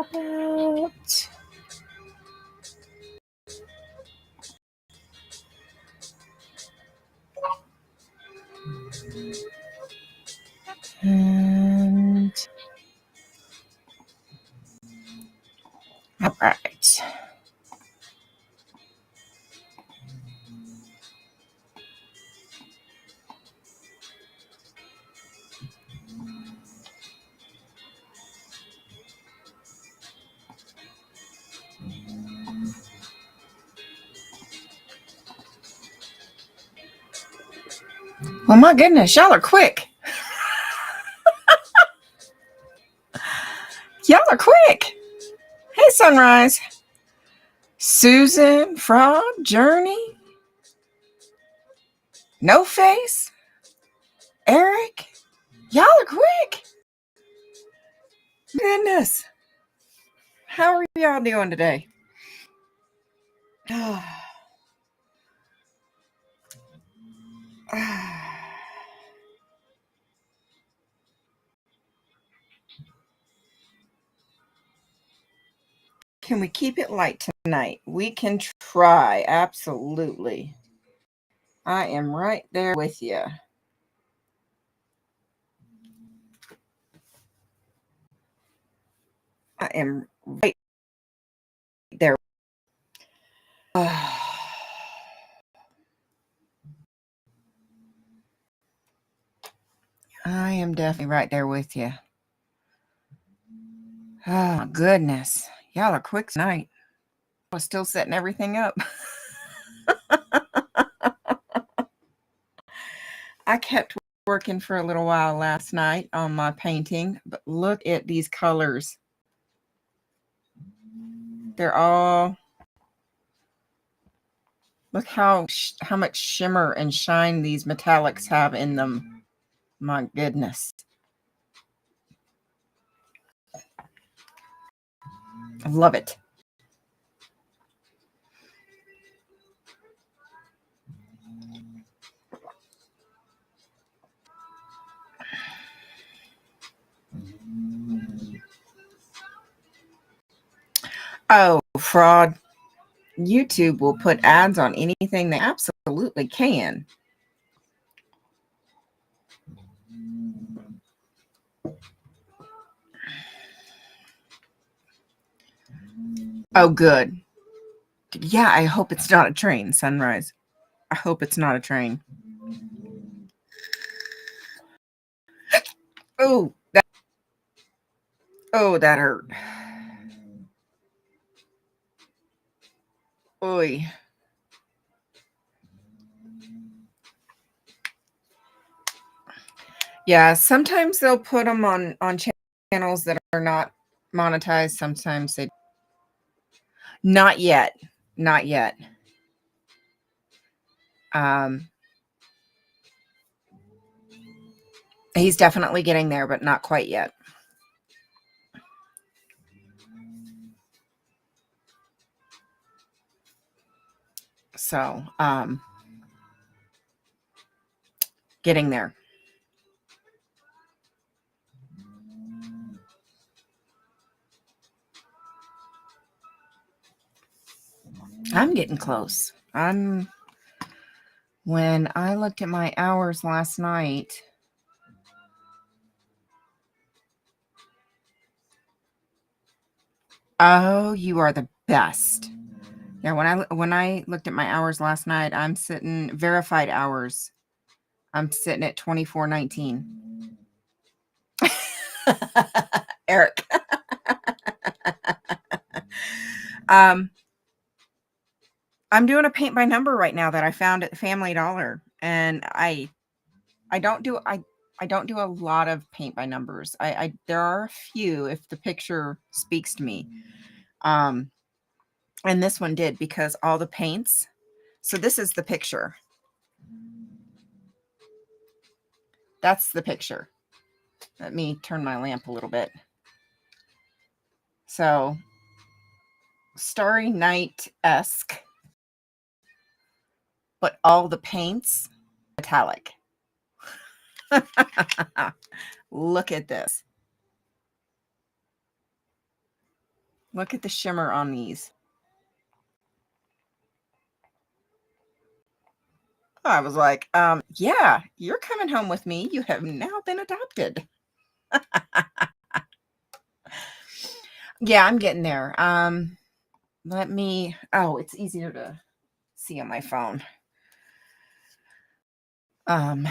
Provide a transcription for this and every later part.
pop out. And all right. Well, my goodness, y'all are quick. Y'all are quick. Hey, Sunrise. Susan, Frog, Journey, No Face, Eric. Y'all are quick. Goodness. How are y'all doing today? Can we keep it light tonight? We can try. Absolutely. I am right there with you. I am right there. I am definitely right there with you. Oh, my goodness. Y'all are quick tonight. I was still setting everything up. I kept working for a little while last night on my painting, but look at these colors. They're all, look how much shimmer and shine these metallics have in them. My goodness. I love it. Oh, fraud. YouTube will put ads on anything they absolutely can. Oh, good. Yeah, I hope it's not a train, Sunrise. I hope it's not a train. Oh, that hurt. Oy. Yeah, sometimes they'll put them on channels that are not monetized. Sometimes they not yet. Not yet. He's definitely getting there, but not quite yet. So, getting there. I'm getting close. When I looked at my hours last night, oh, you are the best. Yeah, when I looked at my hours last night, I'm sitting verified hours. I'm sitting at 24:19. Eric. I'm doing a paint by number right now that I found at Family Dollar, and I don't do a lot of paint by numbers. There are a few if the picture speaks to me. And this one did because all the paints. So this is the picture. That's the picture. Let me turn my lamp a little bit. So Starry Night-esque, but all the paints metallic. Look at this. Look at the shimmer on these. I was like, yeah, you're coming home with me. You have now been adopted. Yeah, I'm getting there. It's easier to see on my phone. Oh,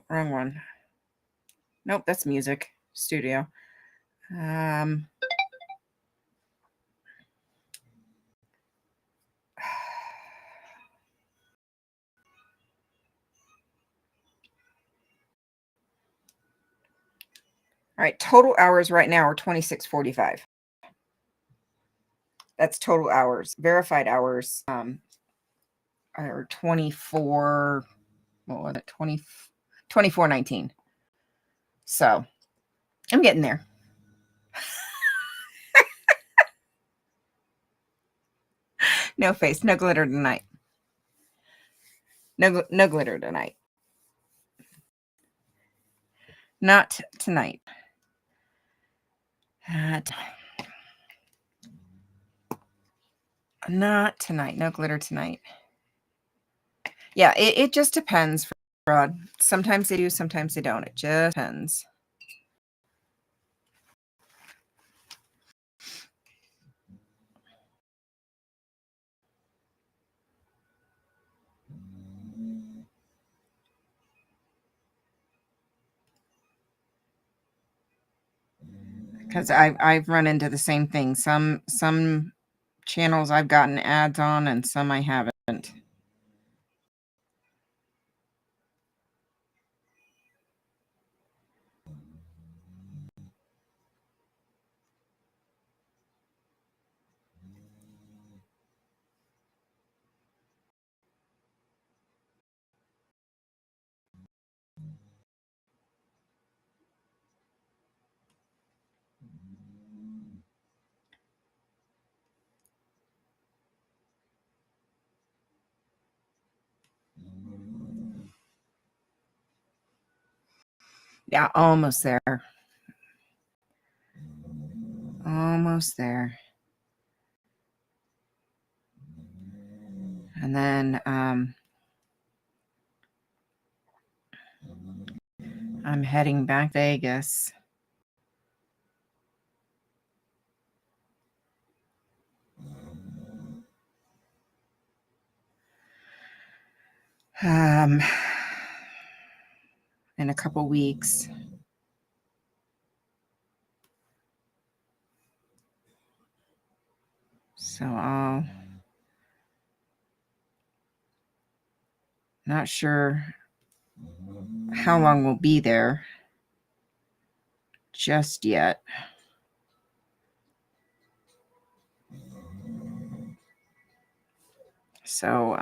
wrong one. Nope, that's music studio. All right, total hours right now are 26:45. That's total hours. Verified hours are 24, what was it? 24:19. So, I'm getting there. No face, no glitter tonight. No glitter tonight. Not tonight. Not tonight. No glitter tonight. Yeah, it just depends, Rod. Sometimes they do, sometimes they don't. It just depends. Because I've run into the same thing. Some channels I've gotten ads on, and some I haven't. Yeah, almost there. Almost there. And then I'm heading back to Vegas. In a couple weeks. So I'll not sure how long we'll be there just yet. So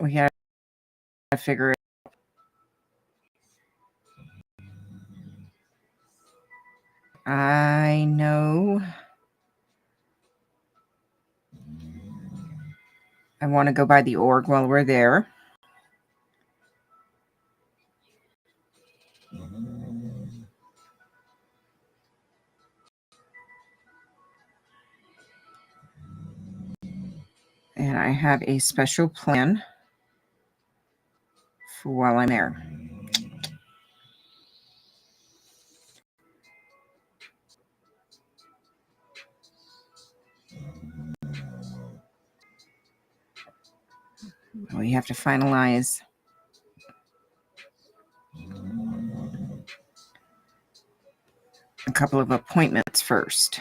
we got to figure it out. I know I want to go by the org while we're there. And I have a special plan for while I'm there. We have to finalize a couple of appointments first.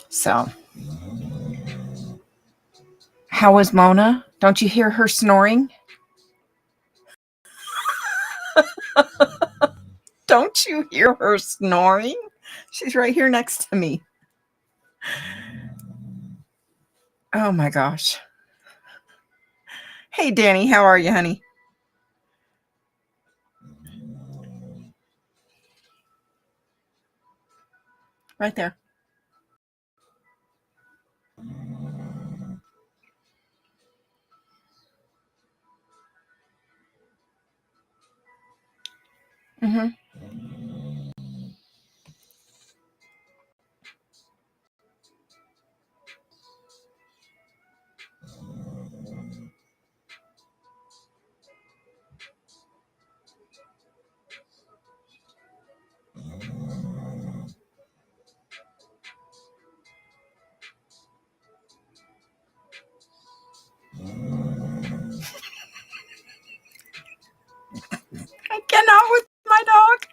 So, how is Mona? Don't you hear her snoring? Don't you hear her snoring? She's right here next to me. Oh my gosh. Hey, Danny, how are you, honey? Right there. Mm-hmm. I cannot with my dog.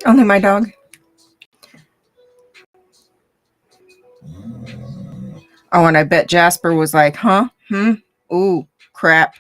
Only my dog. Oh, and I bet Jasper was like, huh? Ooh, crap.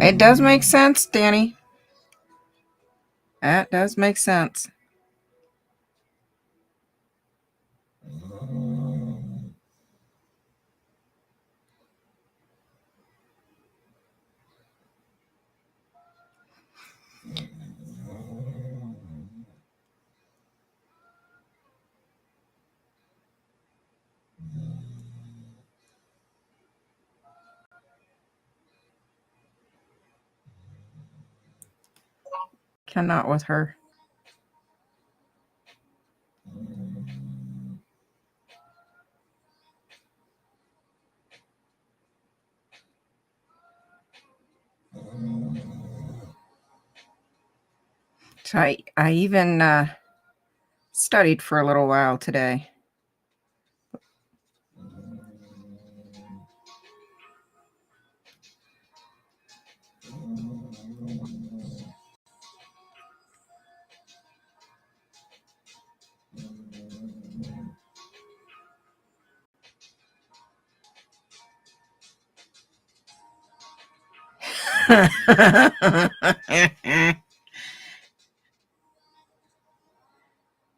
It does make sense, Danny. That does make sense. Cannot with her. So I even studied for a little while today.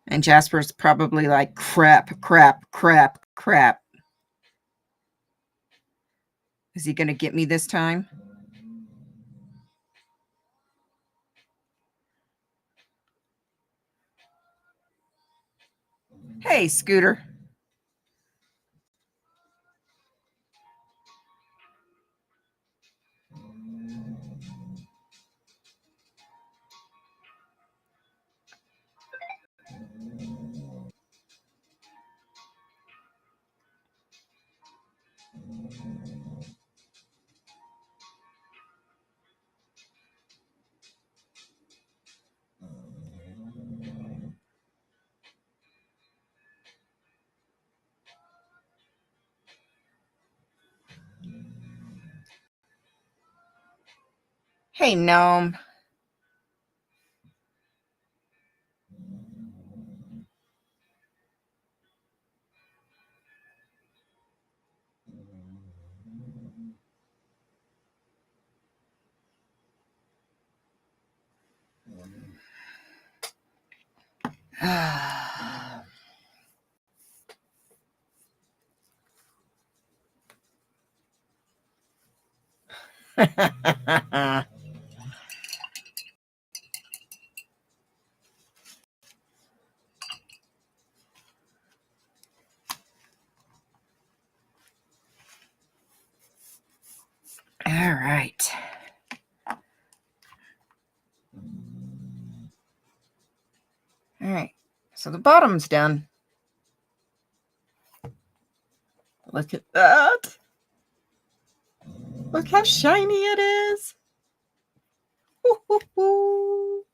And Jasper's probably like, crap, crap, crap, crap. Is he going to get me this time? Hey, Scooter. Hey, gnome. All right. All right. So the bottom's done. Look at that. Look how shiny it is. Ooh, ooh, ooh.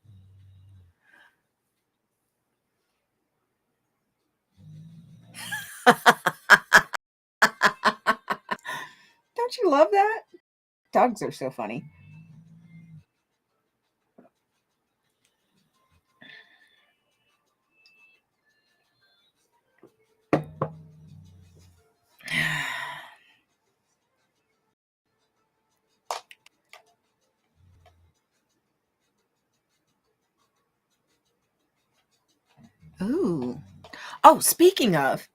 Don't you love that? Dogs are so funny. Ooh. Oh, speaking of,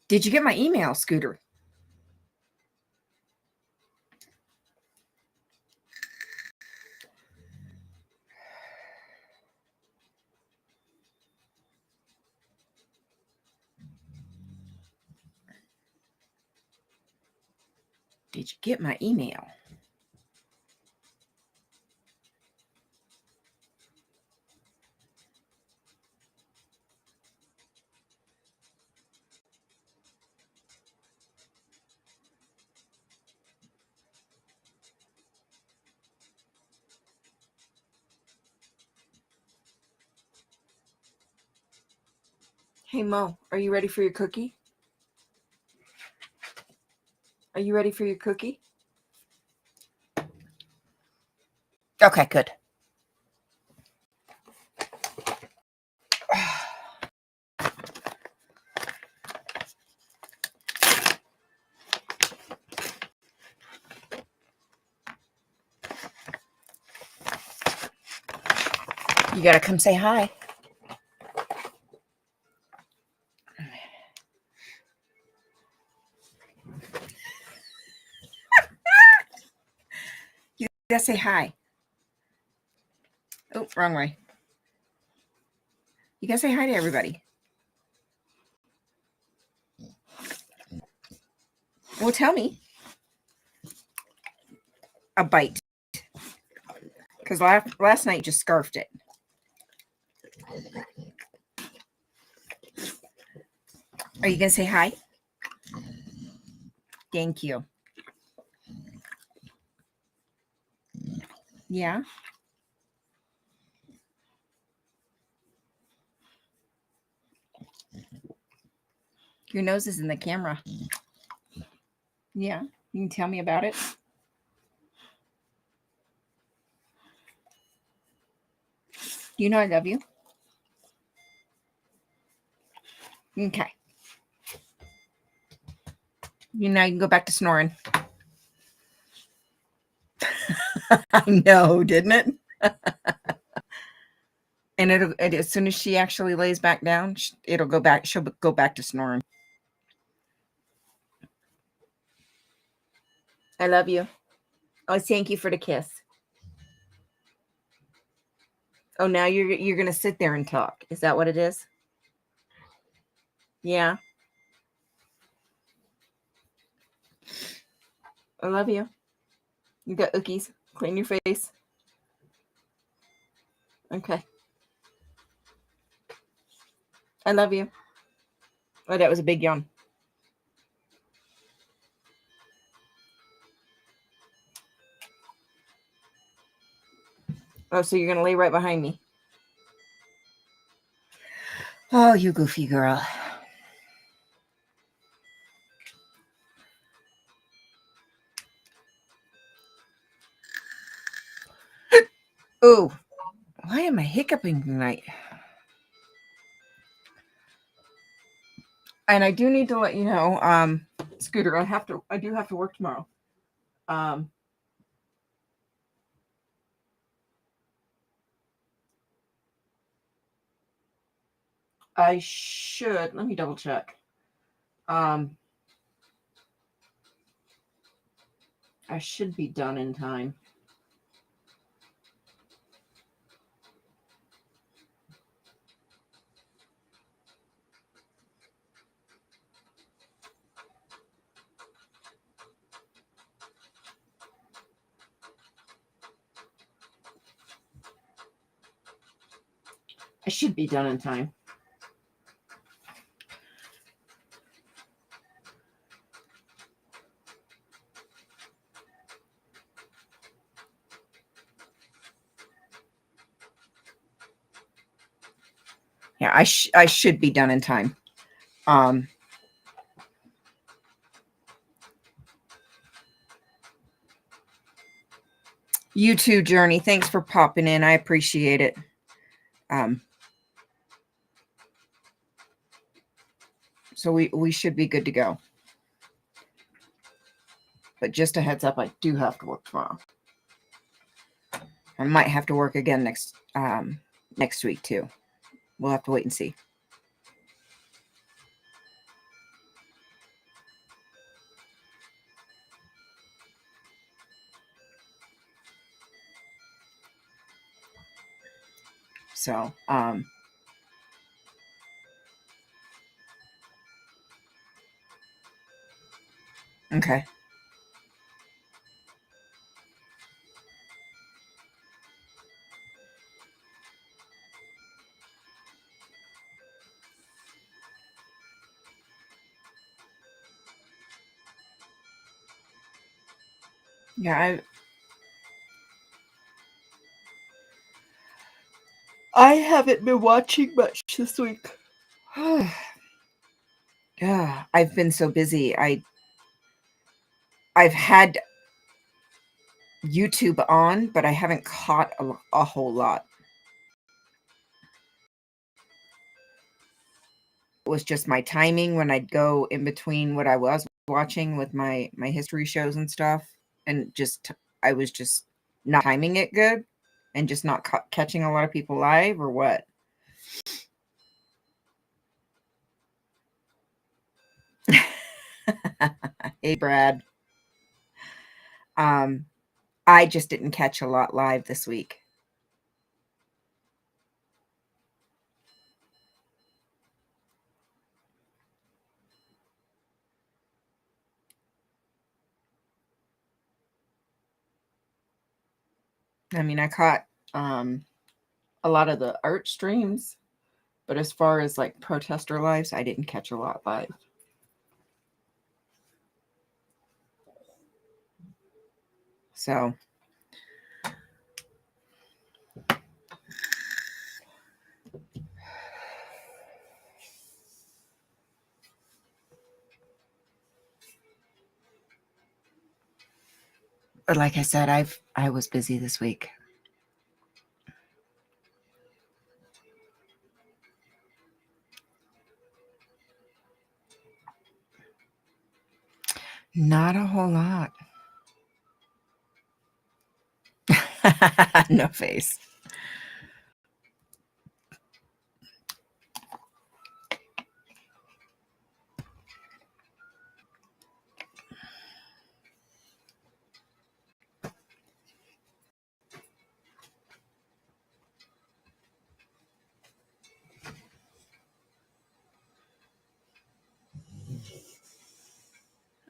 did you get my email, Scooter? Did you get my email? Hey, Mo, are you ready for your cookie? Are you ready for your cookie? Okay, good. You gotta come say hi. You gotta say hi. Oh, wrong way. You gotta say hi to everybody. Well, tell me. A bite. Because last night just scarfed it. Are you gonna say hi? Thank you. Yeah. Your nose is in the camera. Yeah. You can tell me about it. You know I love you. Okay. You know you can go back to snoring. I know, didn't it? And as soon as she actually lays back down, it'll go back. She'll go back to snoring. I love you. Oh, thank you for the kiss. Oh, now you're gonna sit there and talk. Is that what it is? Yeah. I love you. You got ookies. Clean your face. Okay. I love you. Oh, that was a big yawn. Oh, so you're gonna lay right behind me. Oh, you goofy girl. Oh, why am I hiccuping tonight? And I do need to let you know, Scooter, I do have to work tomorrow. I should, let me double check. I should be done in time. I should be done in time. Yeah, I should be done in time. Um, you too, Journey. Thanks for popping in. I appreciate it. So we should be good to go. But just a heads up, I do have to work tomorrow. I might have to work again next week too. We'll have to wait and see. So, okay. Yeah, I haven't been watching much this week. Yeah, I've been so busy. I've had YouTube on, but I haven't caught a whole lot. It was just my timing when I'd go in between what I was watching with my history shows and stuff, and I was just not timing it good, and just not catching a lot of people live, or what? Hey, Brad. Um, I just didn't catch a lot live this week. I mean, I caught a lot of the art streams, but as far as like protester lives, I didn't catch a lot live. So, but like I said, I was busy this week. Not a whole lot. No face.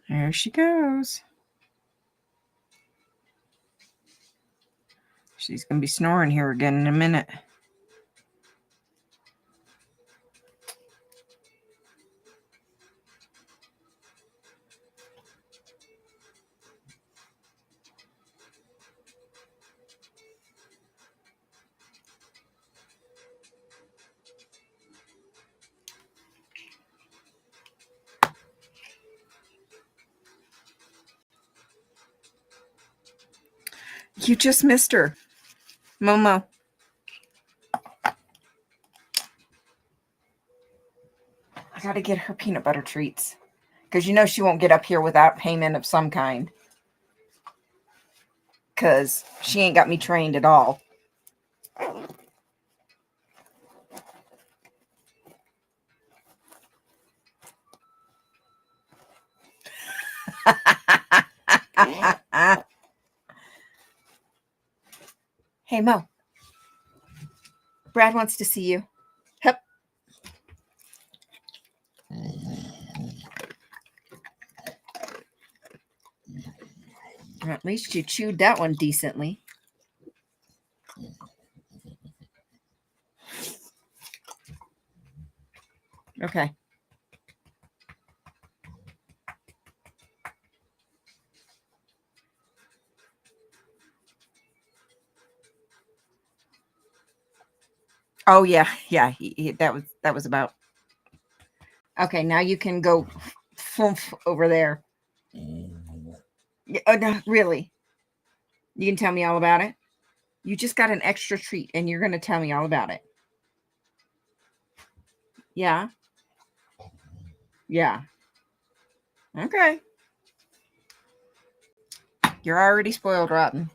There she goes. She's going to be snoring here again in a minute. You just missed her. Momo. I got to get her peanut butter treats. Because you know she won't get up here without payment of some kind. Because she ain't got me trained at all. Hey, Mo. Brad wants to see you. Hup. At least you chewed that one decently. Okay. Oh yeah, yeah. That was about. Okay, now you can go over there. Yeah, no, really? You can tell me all about it. You just got an extra treat, and you're going to tell me all about it. Yeah, yeah. Okay. You're already spoiled rotten.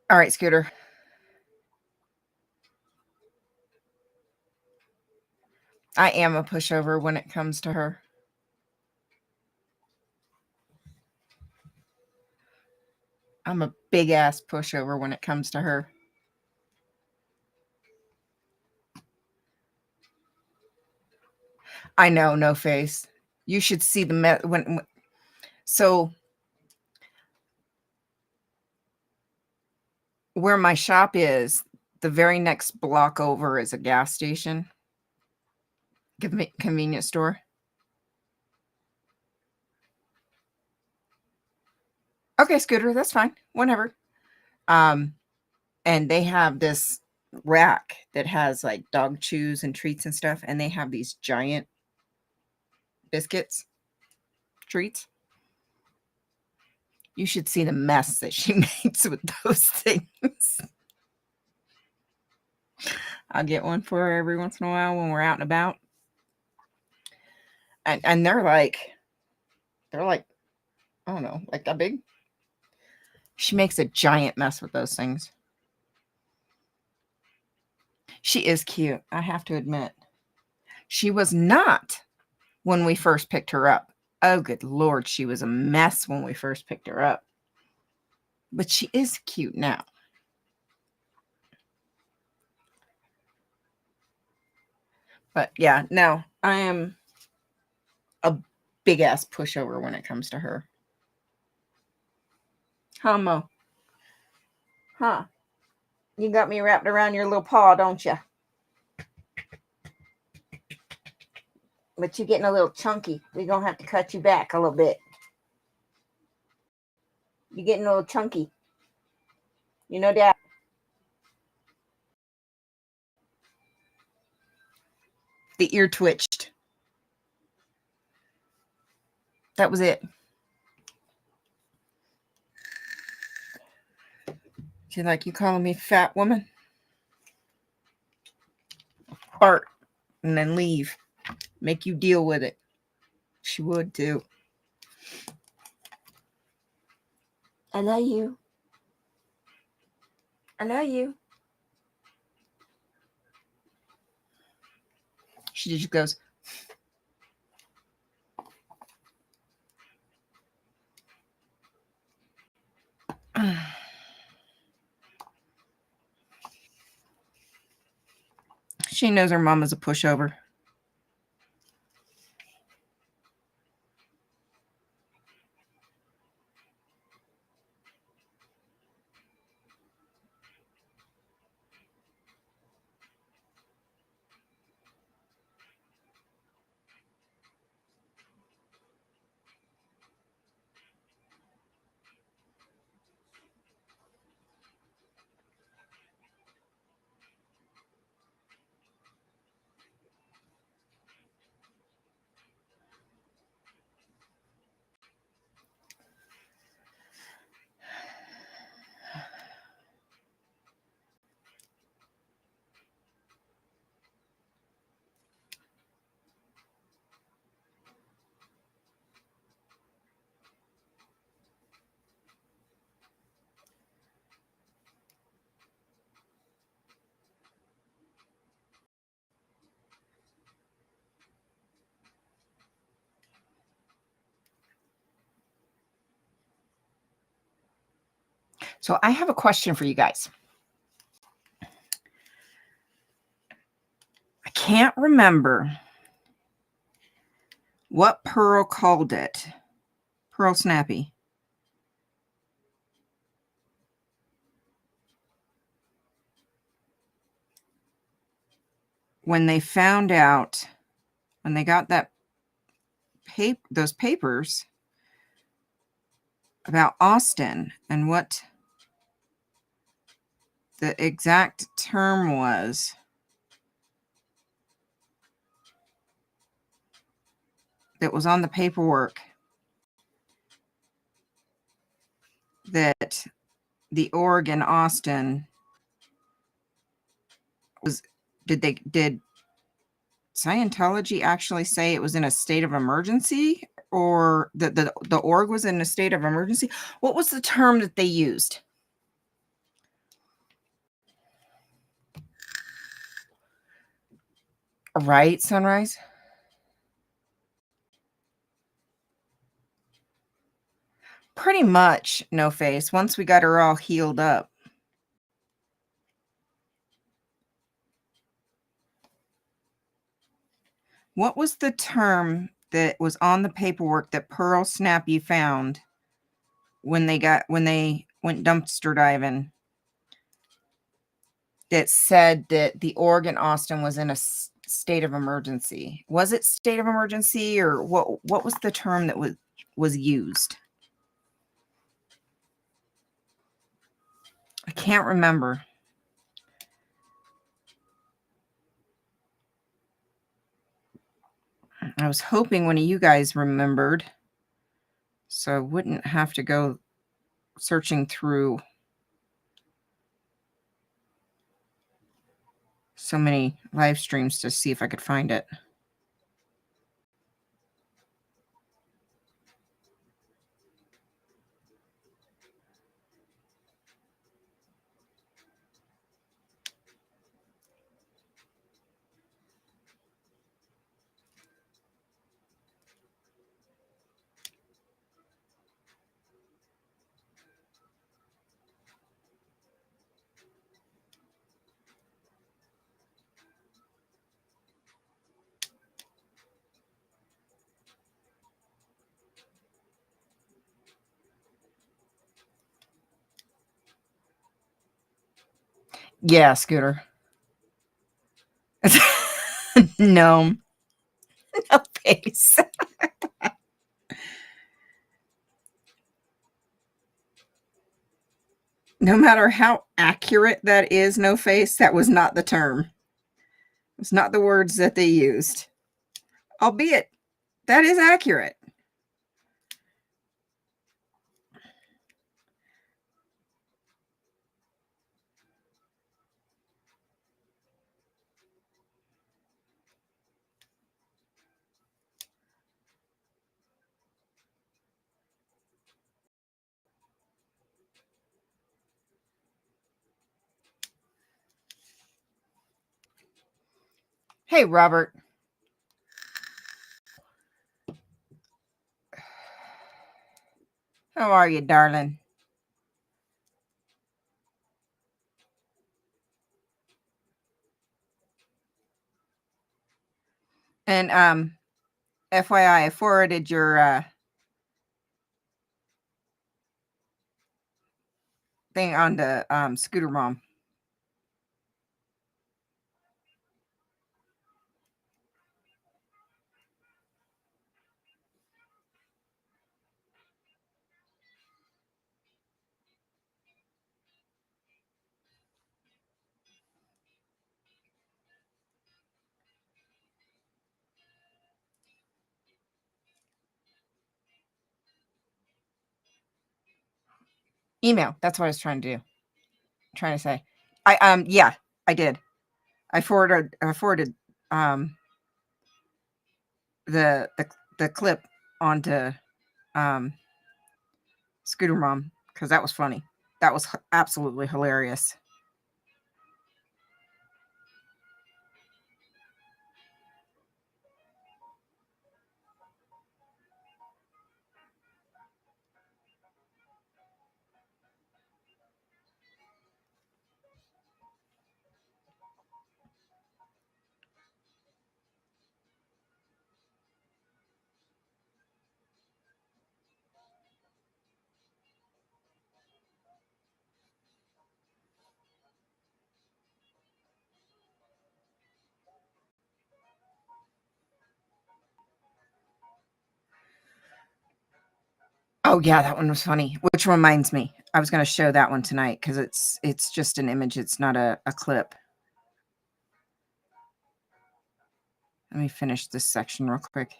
All right, Scooter. I am a pushover when it comes to her. I'm a big ass pushover when it comes to her. I know, no face. You should see the when. So where my shop is, the very next block over is a gas station, convenience store. Okay, Scooter, that's fine. Whenever. Um, and they have this rack that has like dog chews and treats and stuff, and they have these giant biscuits treats. You should see the mess that she makes with those things. I'll get one for her every once in a while when we're out and about. And they're like, I don't know, like that big. She makes a giant mess with those things. She is cute, I have to admit. She was not when we first picked her up. Oh, good Lord, she was a mess when we first picked her up. But she is cute now. But yeah, no, I am a big ass pushover when it comes to her. Huh, Mo? Huh? You got me wrapped around your little paw, don't you? But you're getting a little chunky. We're going to have to cut you back a little bit. You're getting a little chunky. You know that? The ear twitched. That was it. She's like, you calling me fat woman? Fart and then leave. Make you deal with it. She would too. I love you. I love you. She just goes, she knows her mama's a pushover. So I have a question for you guys. I can't remember what Pearl called it. Pearl Snappy. When they found out, when they got those papers, about Austin and what the exact term was that was on the paperwork that the org in Austin was. Did Scientology actually say it was in a state of emergency, or the org was in a state of emergency? What was the term that they used? Right, Sunrise? Pretty much, No Face, once we got her all healed up. What was the term that was on the paperwork that Pearl Snappy found when they went dumpster diving, that said that the org in Austin was in a state of emergency? Was it state of emergency, or what was the term that was used? I can't remember. I was hoping one of you guys remembered, so I wouldn't have to go searching through so many live streams to see if I could find it. Yeah, Scooter. No. No face. No matter how accurate that is, No Face, that was not the term. It's not the words that they used. Albeit, that is accurate. Hey, Robert. How are you, darling? And FYI, I forwarded your thing onto Scooter Mom. Email. That's what I was trying to do. Trying to say. Yeah, I did. I forwarded um the clip onto um Scooter Mom because that was funny. That was absolutely hilarious. Oh, yeah, that one was funny, which reminds me, I was gonna show that one tonight because it's just an image, it's not a clip. Let me finish this section real quick.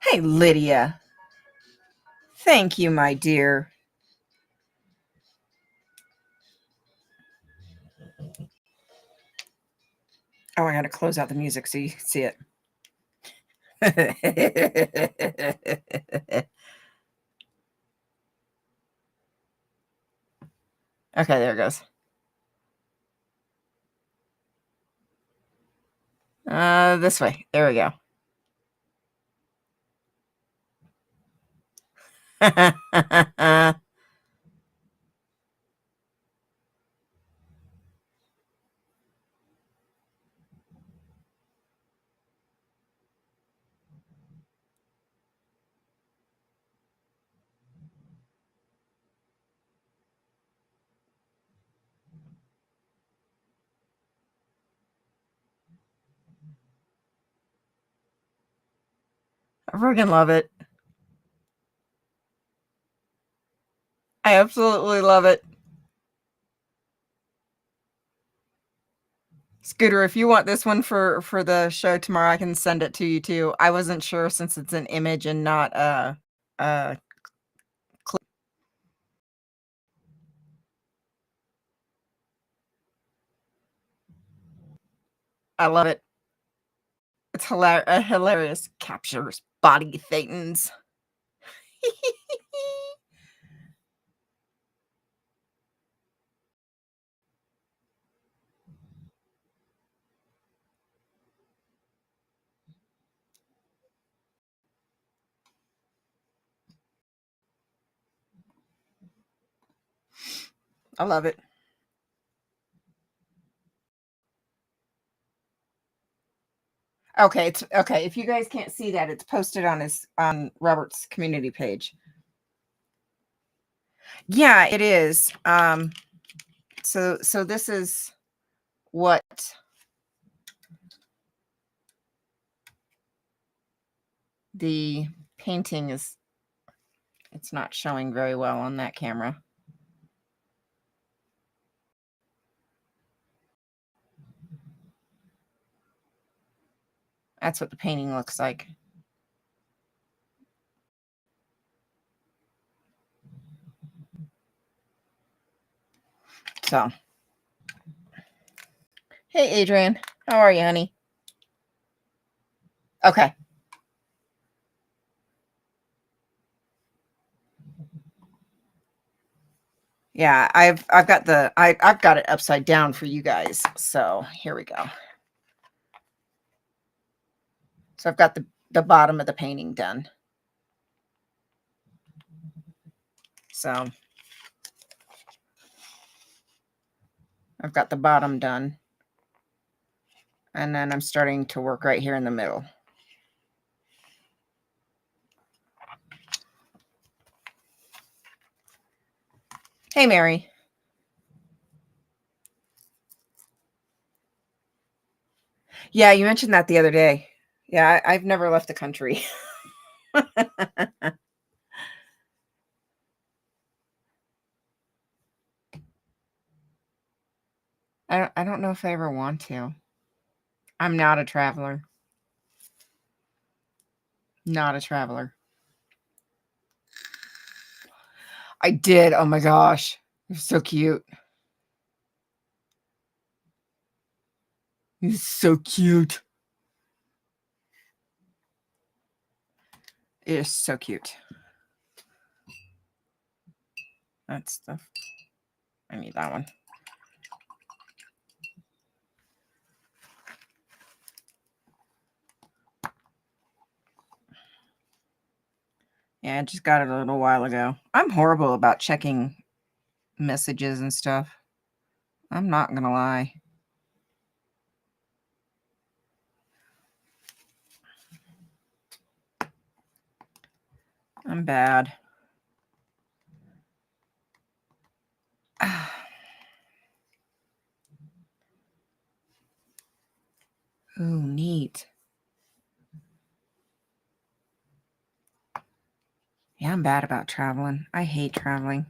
Hey, Lydia. Thank you, my dear. Oh, I gotta close out the music so you can see it. Okay, there it goes. This way. There we go. I freaking love it. I absolutely love it. Scooter, if you want this one for the show tomorrow, I can send it to you too. I wasn't sure since it's an image and not a clip. I love it. It's hilarious. Captures body thetans. I love it. Okay, it's okay. If you guys can't see that, it's posted on Robert's community page. Yeah, it is. So this is what the painting is. It's not showing very well on that camera. That's what the painting looks like. So, hey, Adrian, how are you, honey? Okay. Yeah, I've got I've got it upside down for you guys. So here we go. So I've got the bottom of the painting done. So I've got the bottom done. And then I'm starting to work right here in the middle. Hey, Mary. Yeah, you mentioned that the other day. Yeah, I've never left the country. I don't know if I ever want to. I'm not a traveler. Not a traveler. I did. Oh my gosh. It was so cute. He's so cute. It is so cute. That's stuff. I need that one. Yeah, I just got it a little while ago. I'm horrible about checking messages and stuff. I'm not gonna lie. I'm bad. Ooh, neat. Yeah, I'm bad about traveling. I hate traveling.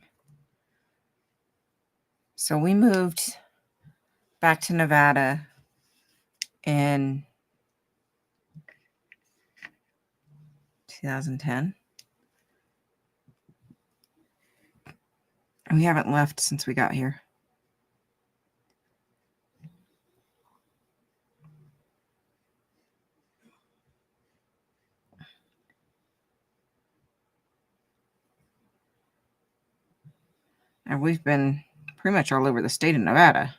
So we moved back to Nevada in 2010. And we haven't left since we got here. And we've been pretty much all over the state of Nevada.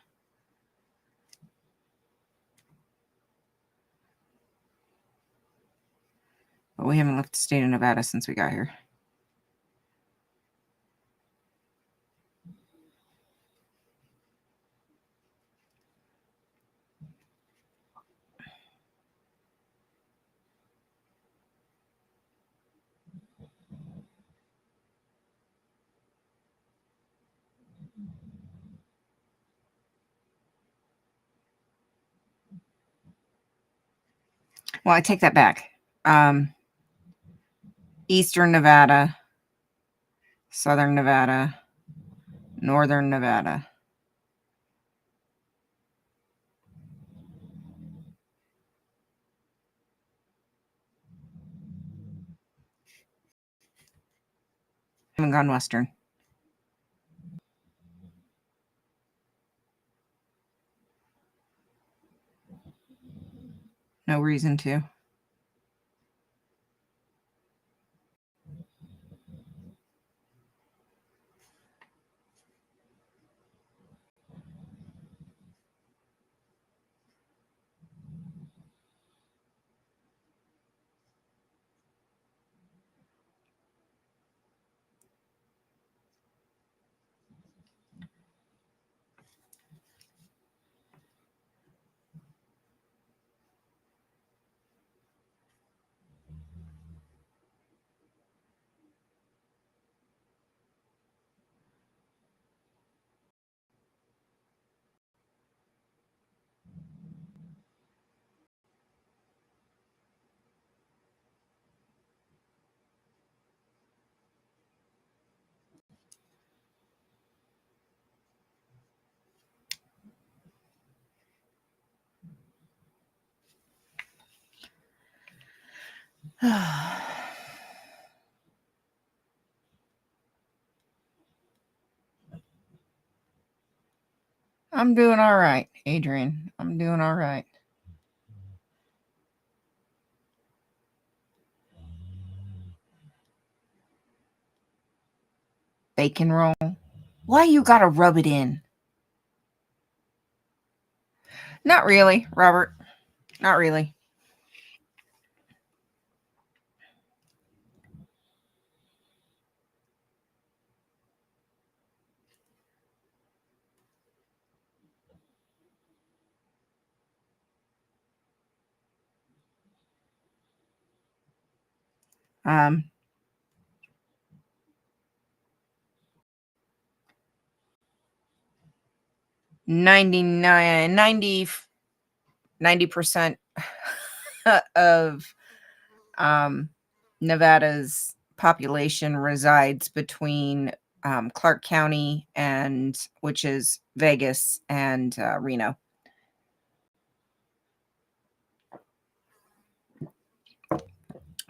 But we haven't left the state of Nevada since we got here. Well, I take that back. Eastern Nevada, Southern Nevada, Northern Nevada. Haven't gone western. No reason to. I'm doing all right, Adrian. I'm doing all right. Bacon roll. Why you gotta rub it in? Not really, Robert. Not really. Um, 99, 90% of Nevada's population resides between Clark County and which is Vegas and Reno.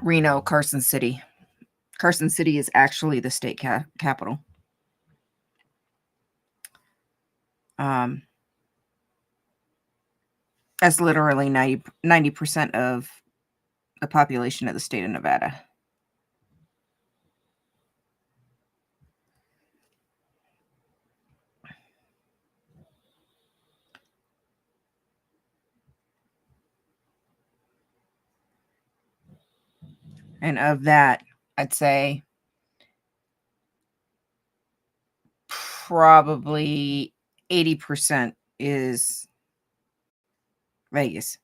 Reno, Carson City. Carson City is actually the state capital. That's literally 90% of the population of the state of Nevada. And of that, I'd say probably 80% is Vegas.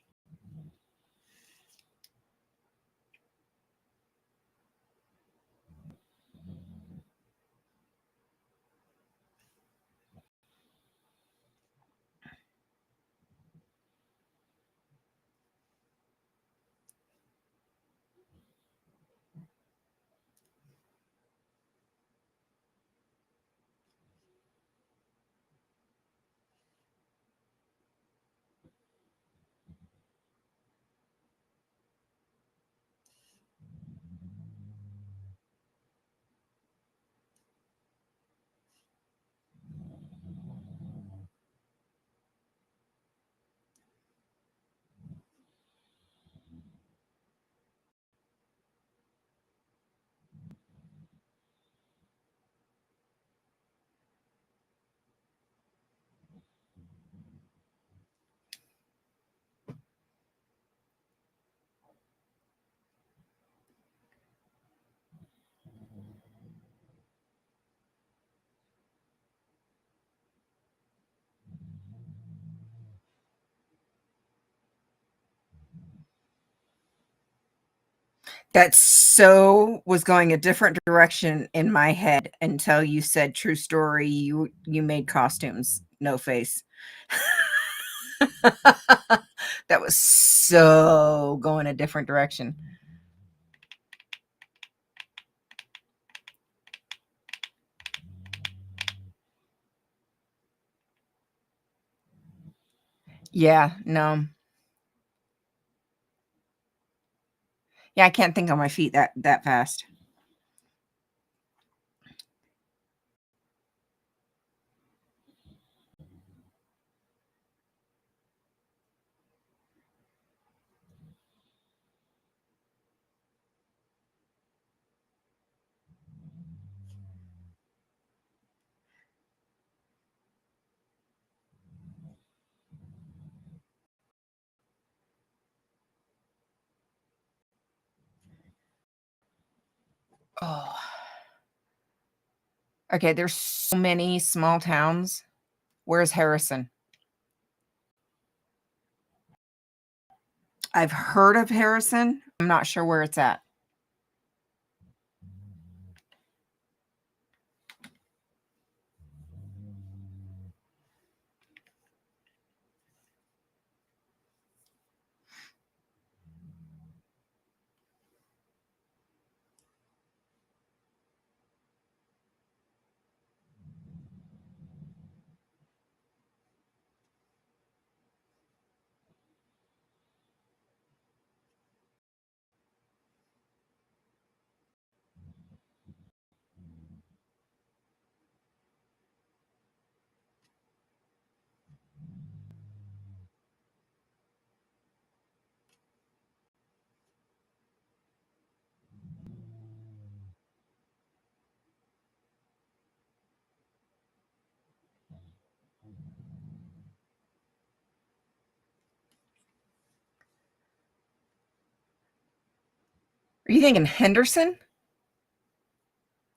That so was going a different direction in my head until you said true story. You made costumes. No face. That was so going a different direction. Yeah, no. Yeah, I can't think on my feet that fast. Oh. Okay, there's so many small towns. Where's Harrison? I've heard of Harrison. I'm not sure where it's at. Are you thinking Henderson?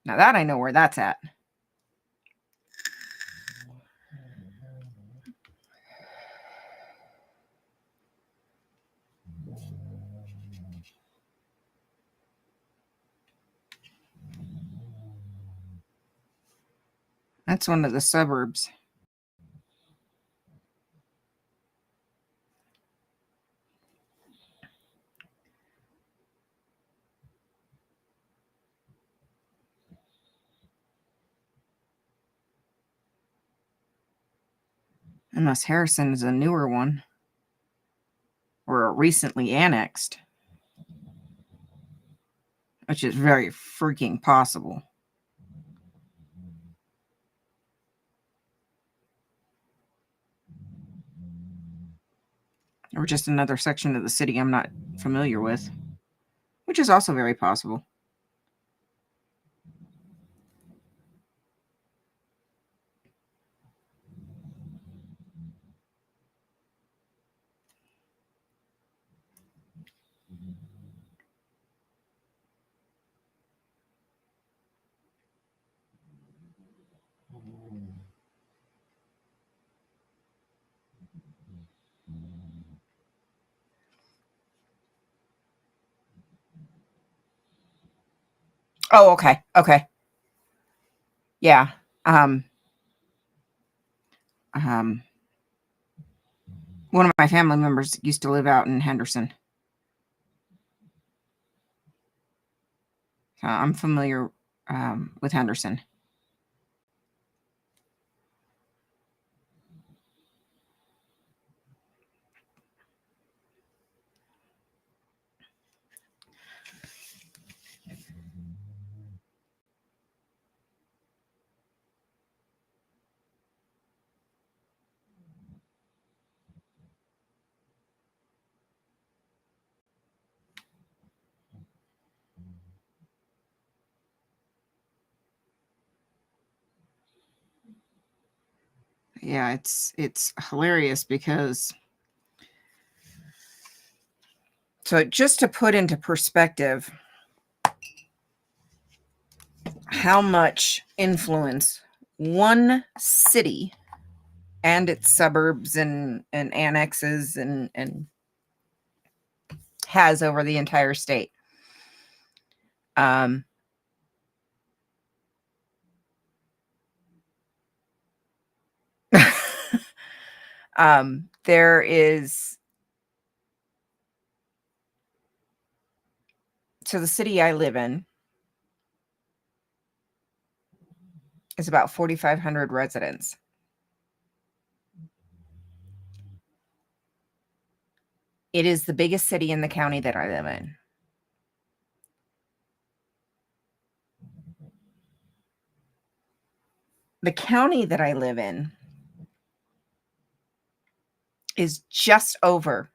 Now that I know where that's at. That's one of the suburbs. Unless Harrison is a newer one or a recently annexed, which is very freaking possible. Or just another section of the city I'm not familiar with, which is also very possible. Oh, okay. Okay. Yeah. Um, um, one of my family members used to live out in Henderson. So I'm familiar with Henderson. Yeah, it's hilarious because so just to put into perspective how much influence one city and its suburbs and annexes and has over the entire state. Um, there is so the city I live in is about 4,500 residents. It is the biggest city in the county that I live in. The county that I live in is just over,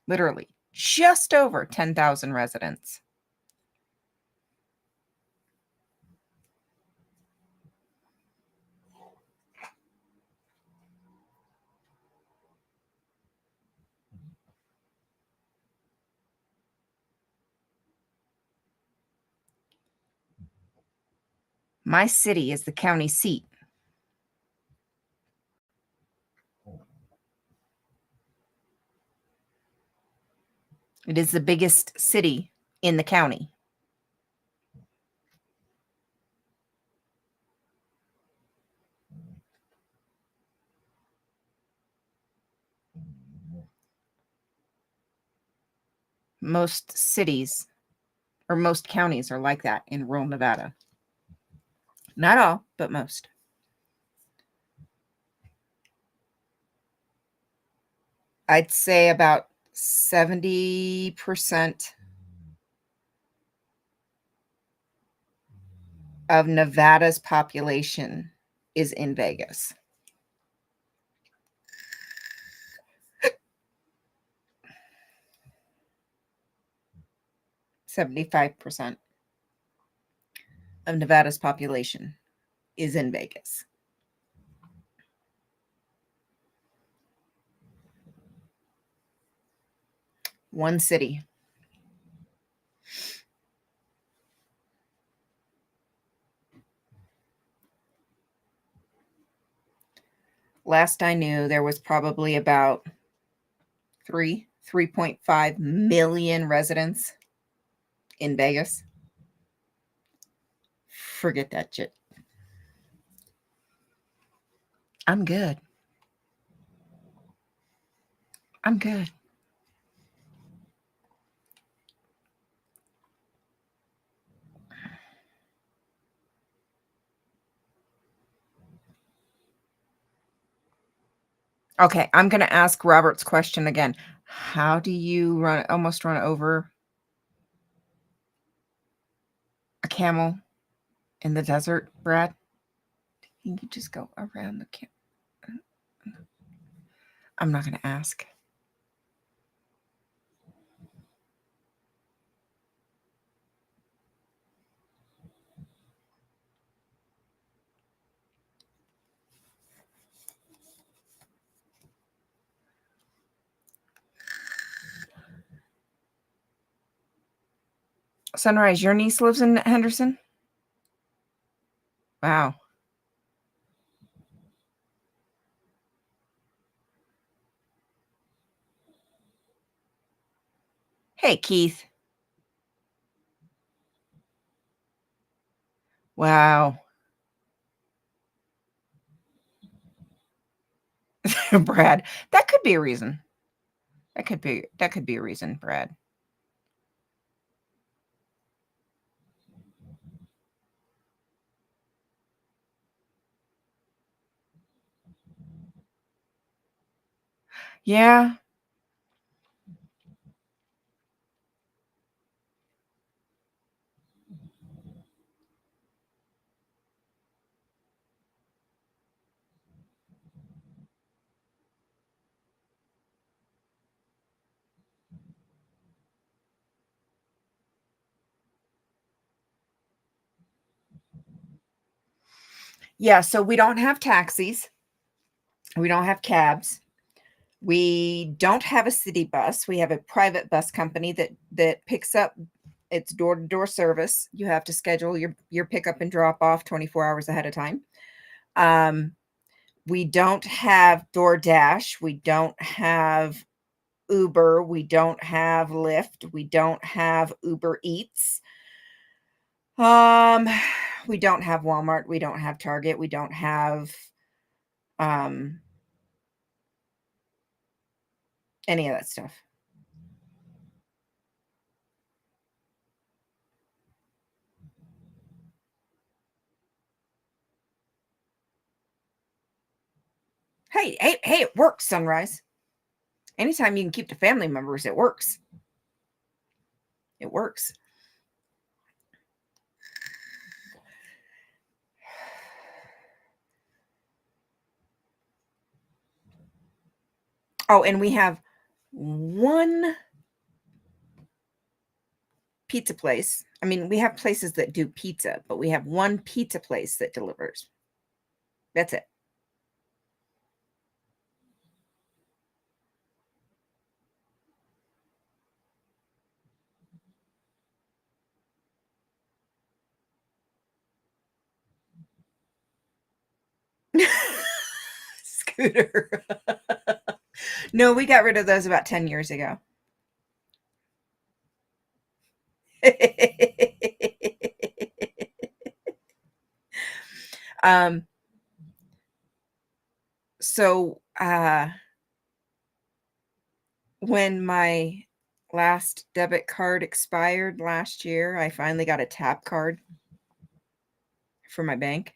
literally, just over 10,000 residents. My city is the county seat. It is the biggest city in the county. Most cities or most counties are like that in rural Nevada. Not all, but most. I'd say about 70% of Nevada's population is in Vegas. 75% of Nevada's population is in Vegas. One city. Last I knew, there was probably about 3.5 million residents in Vegas. Forget that shit. I'm good. I'm good. Okay, I'm going to ask Robert's question again. How do you almost run over a camel in the desert, Brad? You can just go around the camel. I'm not going to ask. Sunrise, your niece lives in Henderson? Wow. Hey, Keith. Wow. Brad, that could be a reason. That could be a reason, Brad. Yeah. Yeah, so we don't have taxis. We don't have cabs. We don't have a city bus. We have a private bus company that picks up. It's door-to-door service. You have to schedule your pickup and drop off 24 hours ahead of time. Um, we don't have DoorDash. We don't have Uber. We don't have Lyft. We don't have Uber Eats. Um, we don't have Walmart. We don't have Target. We don't have um any of that stuff. Hey, hey, hey, it works, Sunrise. Anytime you can keep the family members, it works. It works. Oh, and we have one pizza place. I mean, we have places that do pizza, but we have one pizza place that delivers. That's it. Scooter. No, we got rid of those about 10 years ago. um, so when my last debit card expired last year, I finally got a tap card for my bank.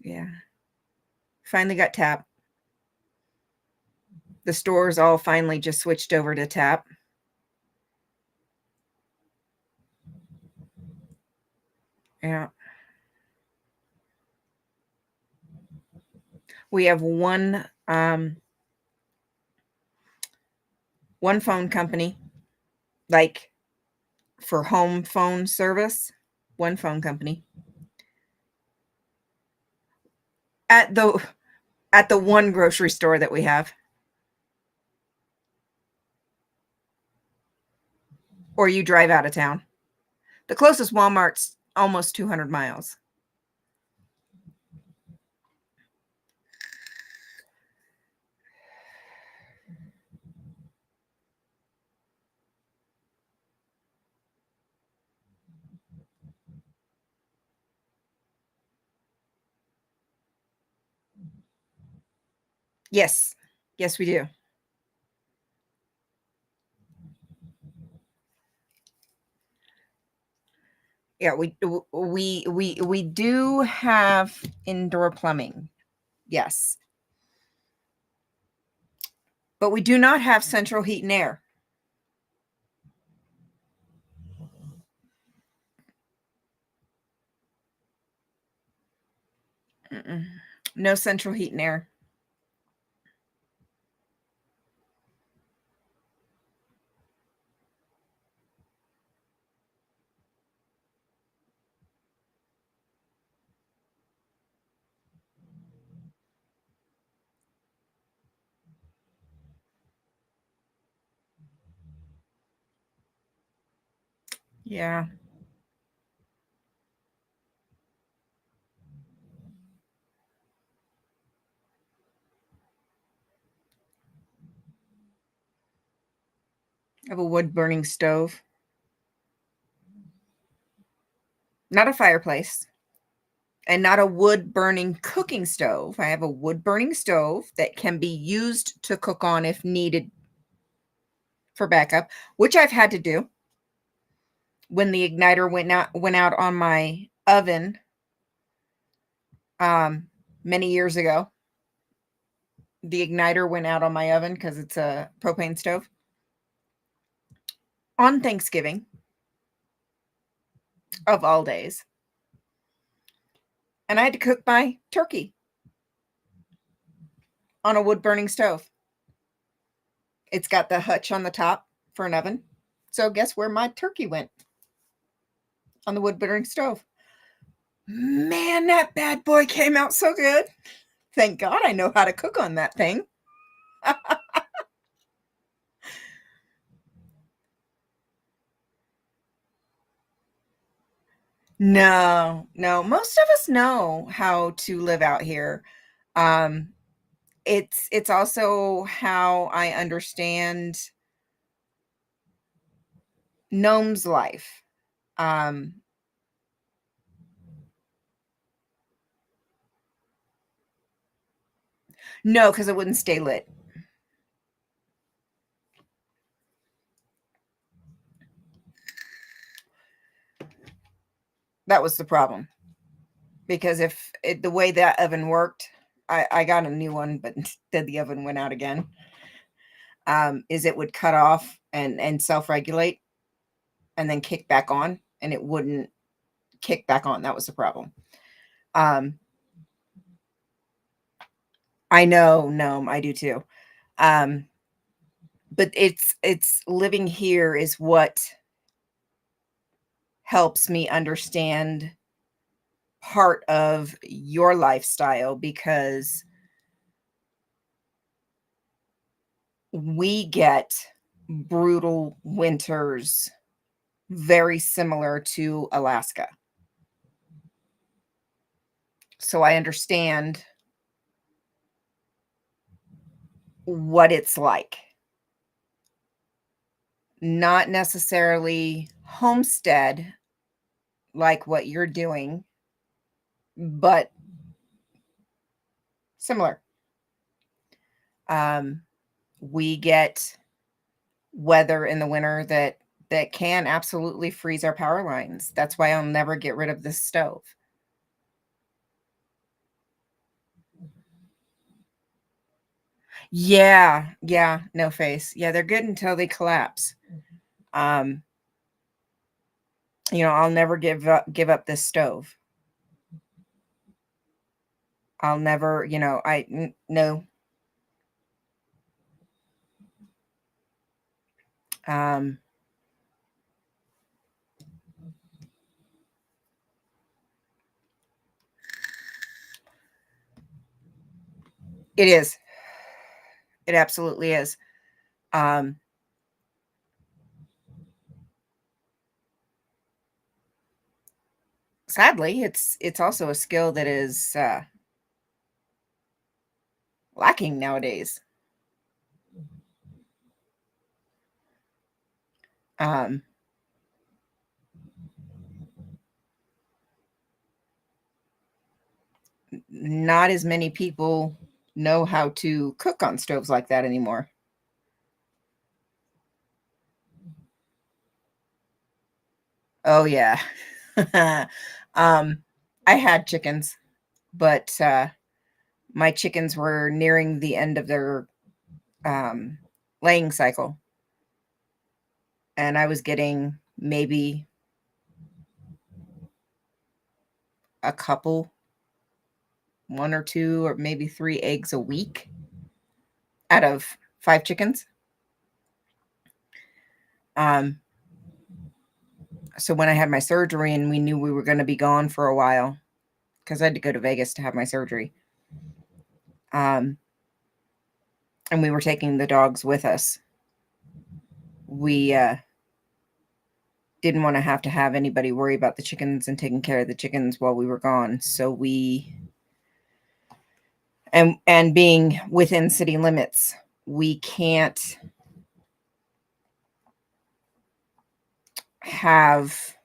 Yeah. Finally got tap. The stores all finally just switched over to tap. Yeah. We have one phone company, like for home phone service, one phone company at the one grocery store that we have, or you drive out of town. The closest Walmart's almost 200 miles. Yes. Yes, we do. Yeah, we do have indoor plumbing. Yes. But we do not have central heat and air. Mm-mm. No central heat and air. Yeah. I have a wood burning stove, not a fireplace, and not a wood burning cooking stove. I have a wood burning stove that can be used to cook on if needed for backup, which I've had to do when the igniter went out on my oven um many years ago. The igniter went out on my oven because it's a propane stove on Thanksgiving of all days. And I had to cook my turkey on a wood burning stove. It's got the hutch on the top for an oven. So guess where my turkey went? On the wood burning stove. Man, that bad boy came out so good. Thank God I know how to cook on that thing. No, no. Most of us know how to live out here. Um, it's also how I understand gnome's life. Um, no, because it wouldn't stay lit. That was the problem. Because if it, the way that oven worked, I got a new one, but instead the oven went out again. Is it would cut off and self regulate and then kick back on, and it wouldn't kick back on. That was the problem. Um, I know, no, I do too. Um, but it's living here is what helps me understand part of your lifestyle because we get brutal winters very similar to Alaska. So I understand what it's like. Not necessarily homestead like what you're doing, but similar. Um, we get weather in the winter that can absolutely freeze our power lines. That's why I'll never get rid of this stove. Yeah, yeah, no face. Yeah, they're good until they collapse. Um, I'll never give up this stove. I'll never, no. Um, it is. It absolutely is. Um, Sadly, it's also a skill that is lacking nowadays. Um, Not as many people know how to cook on stoves like that anymore. Oh yeah. um, I had chickens, but my chickens were nearing the end of their um, laying cycle, and I was getting maybe a couple, one or two, or maybe three eggs a week out of five chickens. Um, so when I had my surgery and we knew we were going to be gone for a while, because I had to go to Vegas to have my surgery, um, and we were taking the dogs with us, we didn't want to have anybody worry about the chickens and taking care of the chickens while we were gone. So we and being within city limits, we can't have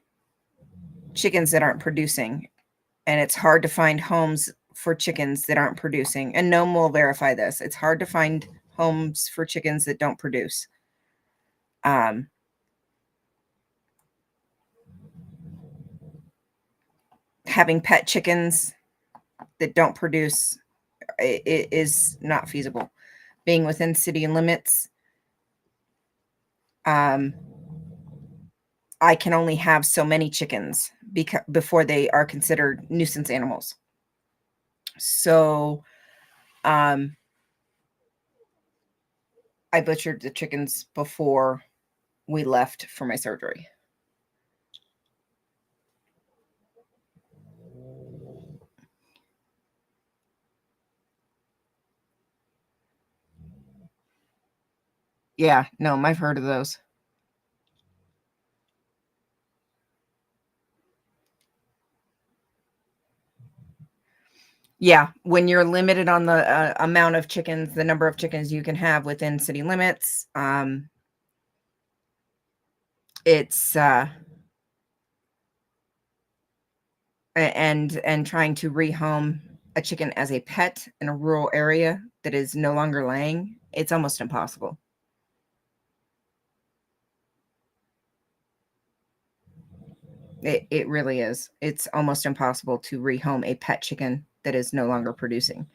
chickens that aren't producing, and it's hard to find homes for chickens that aren't producing. And Gnome will verify this. It's hard to find homes for chickens that don't produce. Having pet chickens that don't produce is not feasible. Being within city limits, I can only have so many chickens before they are considered nuisance animals. So I butchered the chickens before we left for my surgery. Yeah, no, I've heard of those. Yeah, when you're limited on the amount of chickens, the number of chickens you can have within city limits, it's and trying to rehome a chicken as a pet in a rural area that is no longer laying, it's almost impossible. It really is. It's almost impossible to rehome a pet chicken that is no longer producing.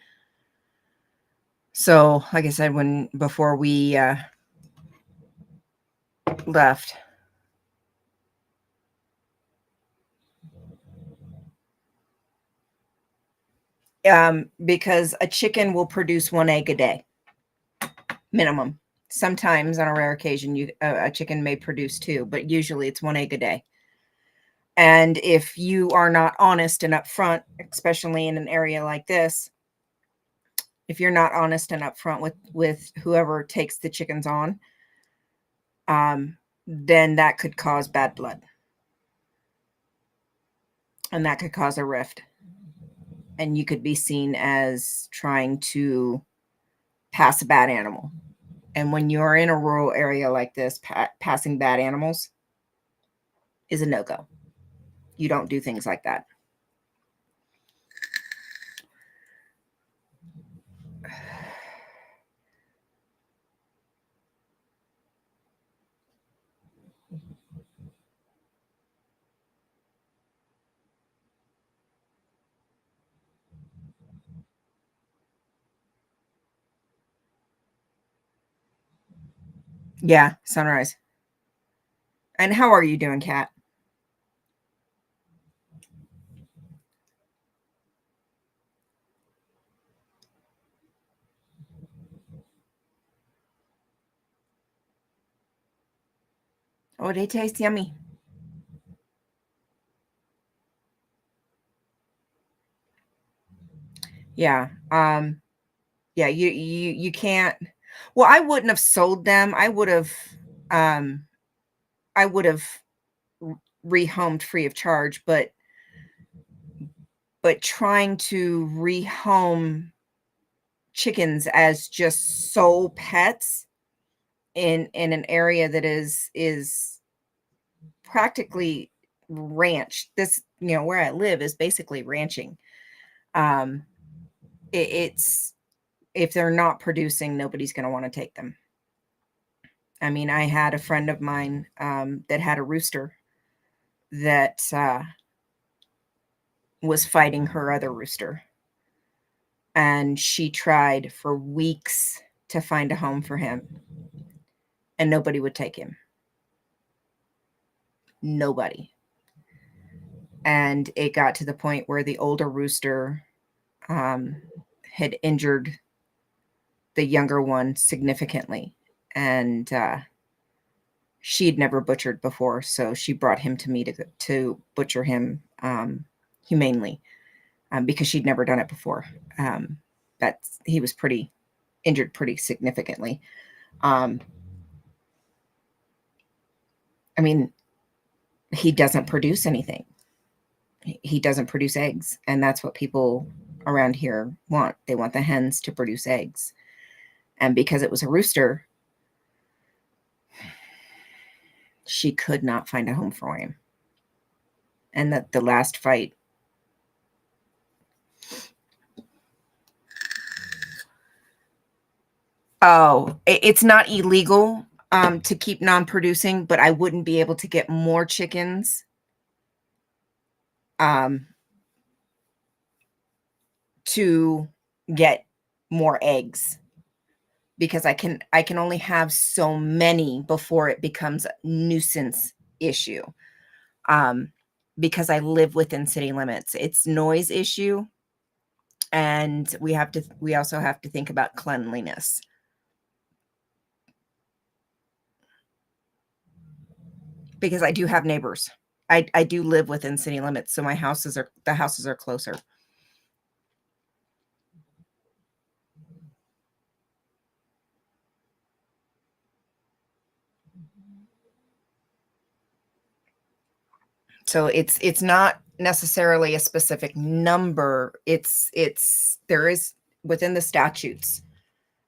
So, like I said, before we left, because a chicken will produce 1 egg a day minimum. Sometimes, on a rare occasion, a chicken may produce 2, but usually it's 1 egg a day. And if you are not honest and upfront, especially in an area like this, if you're not honest and upfront with whoever takes the chickens on, then that could cause bad blood, and that could cause a rift, and you could be seen as trying to pass a bad animal. And when you're in a rural area like this, passing bad animals is a no-go. You don't do things like that. Yeah, sunrise. And how are you doing, Kat? Oh, they taste yummy. Yeah. Yeah, you can't. Well, I wouldn't have sold them. Um I would have rehomed free of charge, but trying to rehome chickens as just sole pets in an area that is practically ranch. This, where I live is basically ranching. Um it's if they're not producing, nobody's going to want to take them. I mean, I had a friend of mine that had a rooster that was fighting her other rooster. And she tried for weeks to find a home for him, and nobody would take him. Nobody. And it got to the point where the older rooster had injured the younger one significantly. And she'd never butchered before, so she brought him to me to butcher him humanely, because she'd never done it before. He was pretty injured pretty significantly. I mean, he doesn't produce anything. He doesn't produce eggs, and that's what people around here want. They want the hens to produce eggs. And because it was a rooster, She could not find a home for him. And that the last fight, oh, it's not illegal to keep non-producing, but I wouldn't be able to get more chickens um, to get more eggs because I can only have so many before it becomes a nuisance issue. Um, because I live within city limits. It's noise issue, and we also have to think about cleanliness. Because I do have neighbors. I do live within city limits, so the houses are closer. So it's not necessarily a specific number. It's there is within the statutes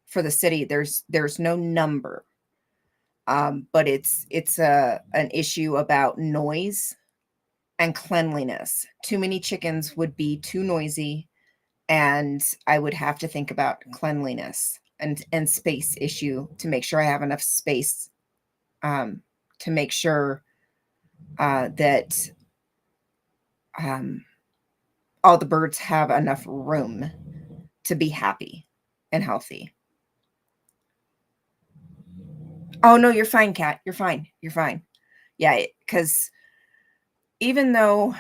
for the city, there's no number. But it's a an issue about noise and cleanliness. Too many chickens would be too noisy, and I would have to think about cleanliness and space issue to make sure I have enough space um, to make sure that um, all the birds have enough room to be happy and healthy. Oh no, you're fine, Kat. You're fine. You're fine. Yeah, because even though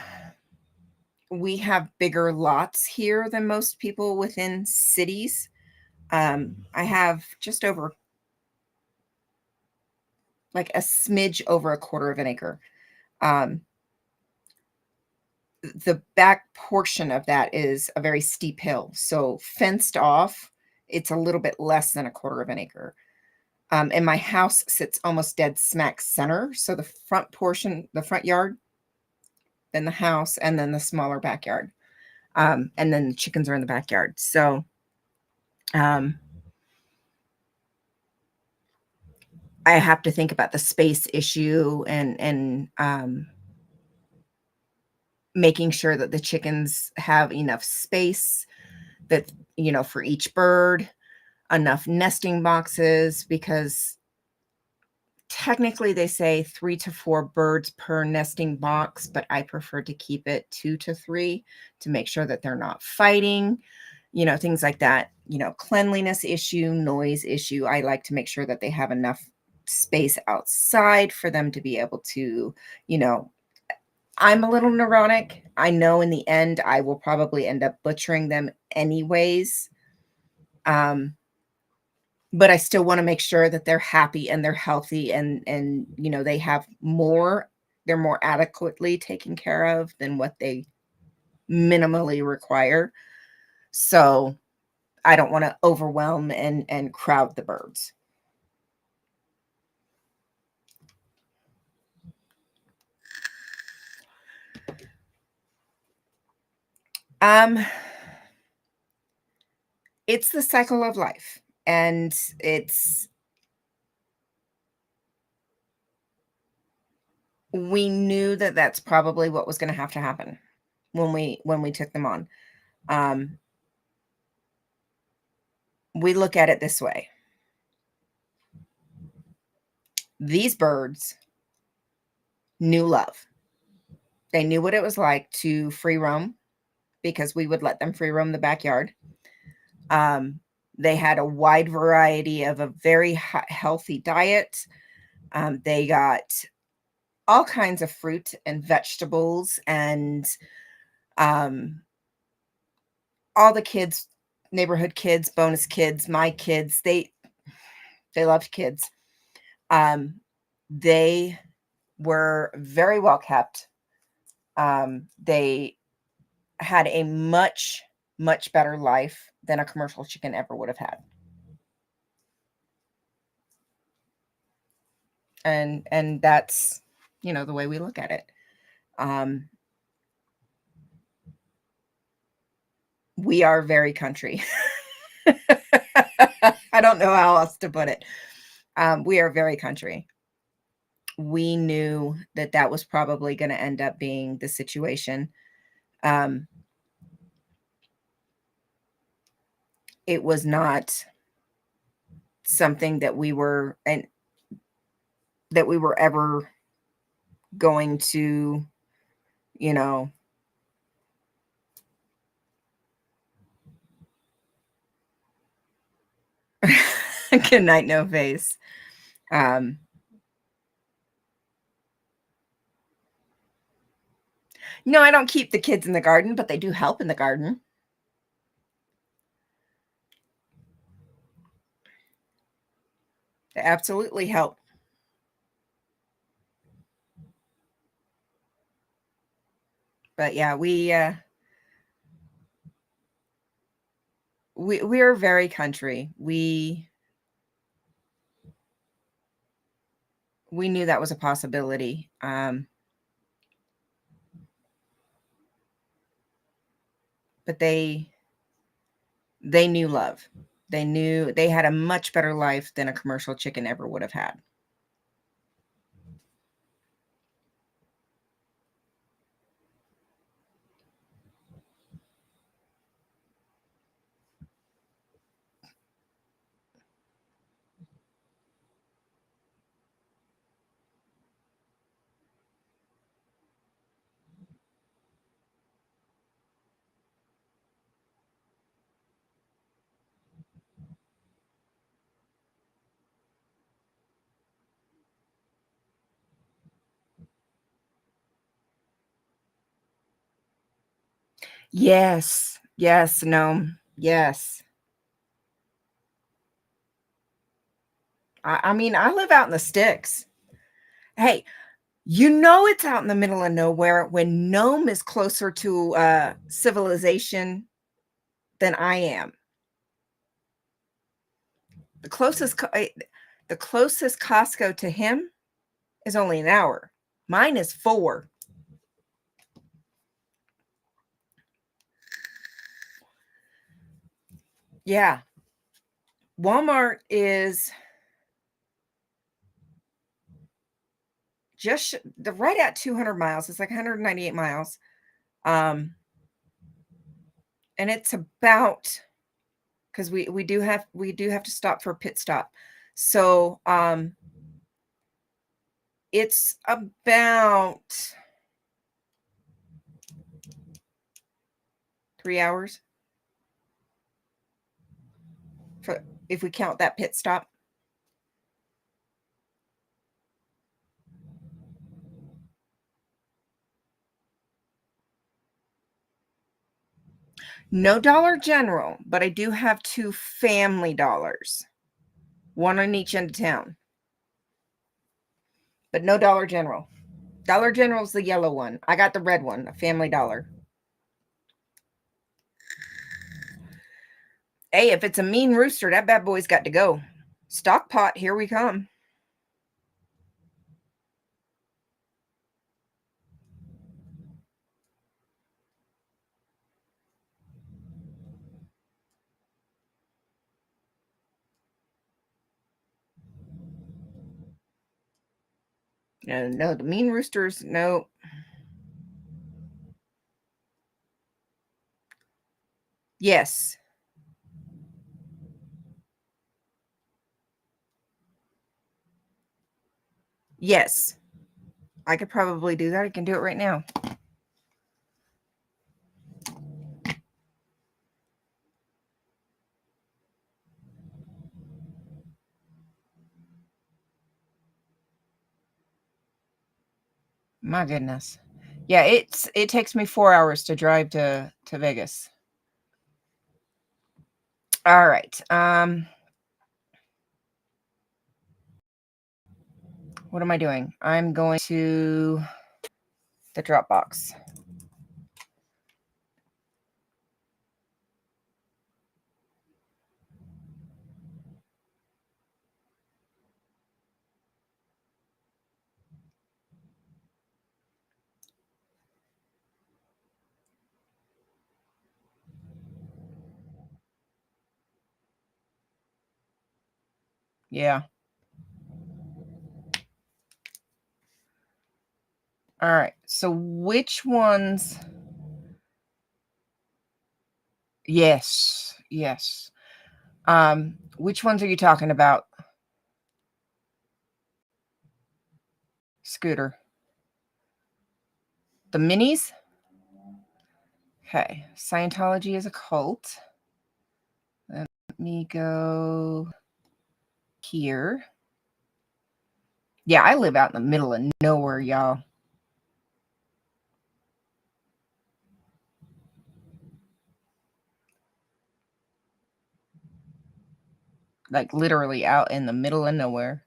we have bigger lots here than most people within cities, I have just over like a smidge over a quarter of an acre. Um, the back portion of that is a very steep hill. So fenced off, it's a little bit less than a quarter of an acre. And my house sits almost dead smack center. So the front portion, the front yard, then the house, and then the smaller backyard. And then the chickens are in the backyard. So um, I have to think about the space issue and making sure that the chickens have enough space that for each bird, enough nesting boxes, because technically they say 3 to 4 birds per nesting box, but I prefer to keep it 2 to 3 to make sure that they're not fighting, things like that. Cleanliness issue, noise issue. I like to make sure that they have enough space outside for them to be able to, you know, I'm a little neurotic. I know in the end I will probably end up butchering them anyways. Um, but I still want to make sure that they're happy and they're healthy and they have they're more adequately taken care of than what they minimally require. So I don't want to overwhelm and crowd the birds. Um it's the cycle of life, and we knew that that's probably what was going to have to happen when we took them on. Um we look at it this way. These birds knew love. They knew what it was like to free roam because we would let them free roam the backyard. Um, they had a wide variety of a very healthy diet. They got all kinds of fruit and vegetables, and um, all the kids, neighborhood kids, bonus kids, my kids, they loved kids. Um, they were very well kept. They had a much better life than a commercial chicken ever would have had. And that's the way we look at it. Um, we are very country. I don't know how else to put it. We are very country. we knew that that was probably gonna end up being the situation. Um, it was not something that we were ever going to, you know, good night, no face. Um, no, I don't keep the kids in the garden, but they do help in the garden. They absolutely help. But yeah, we're very country. We knew that was a possibility. But they knew love. They knew they had a much better life than a commercial chicken ever would have had. Yes. Yes, no. Yes. I mean, I live out in the sticks. Hey, you know it's out in the middle of nowhere when Nome is closer to, civilization than I am. The closest Co the closest Costco to him is only an hour. Mine is 4. Yeah. Walmart is just the right at 200 miles. It's like 198 miles. Um, and it's about because we do have to stop for a pit stop. So it's about 3 hours for if we count that pit stop. No Dollar General, but I do have two Family Dollars, one on each end of town. But no Dollar General. Dollar General's the yellow one. I got the red one, a Family Dollar. Hey, if it's a mean rooster, that bad boy's got to go. Stock pot, here we come. No, no, the mean roosters, no. Yes, yes. I could probably do that. I can do it right now. My goodness. Yeah, it takes me 4 hours to drive to Vegas. All right. What am I doing? I'm going to the Dropbox. Yeah. All right. So which ones? Yes. Yes. Which ones are you talking about? Scooter. The minis? Okay. Scientology is a cult. Let me go here. Yeah, I live out in the middle of nowhere, y'all. Like literally out in the middle of nowhere.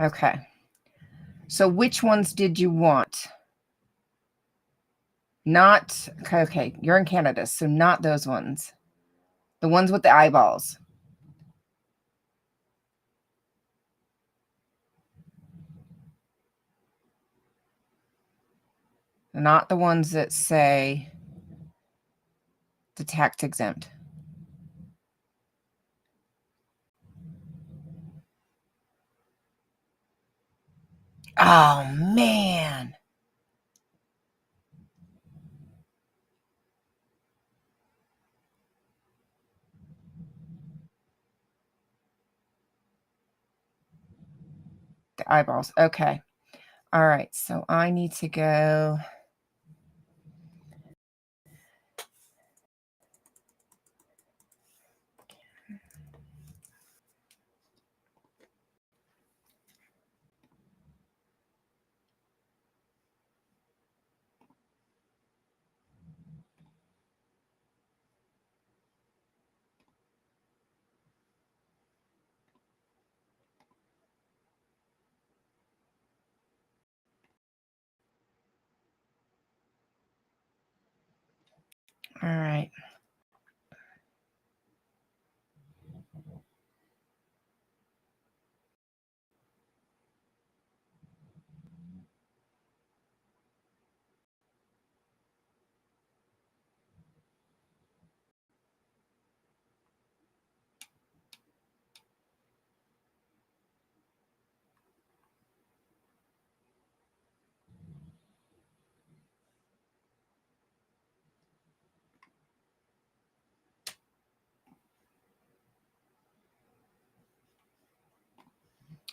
Okay. So which ones did you want? Not okay, you're in Canada, so not those ones. The ones with the eyeballs. Not the ones that say the tax exempt. Oh man. The eyeballs. Okay. All right. So I need to go. All right.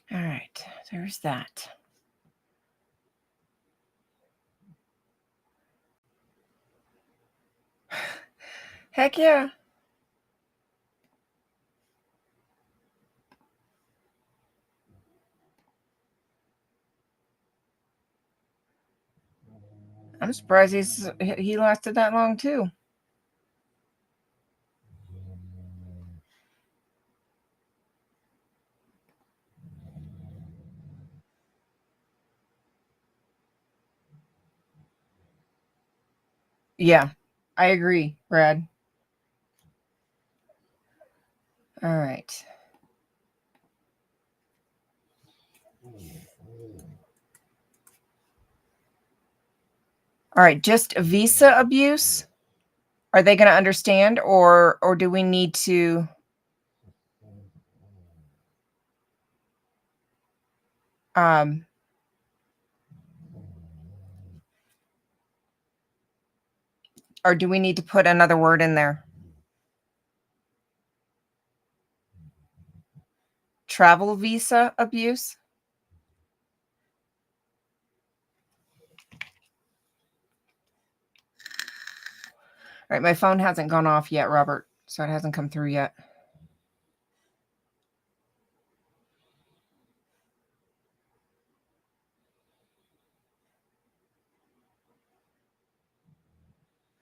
All right. There's that. Heck yeah. I'm surprised he lasted that long too. Yeah, I agree, Brad. All right. All right, just visa abuse. Are they going to understand, or do we need to um or do we need to put another word in there? Travel visa abuse? All right, my phone hasn't gone off yet, Robert, so it hasn't come through yet.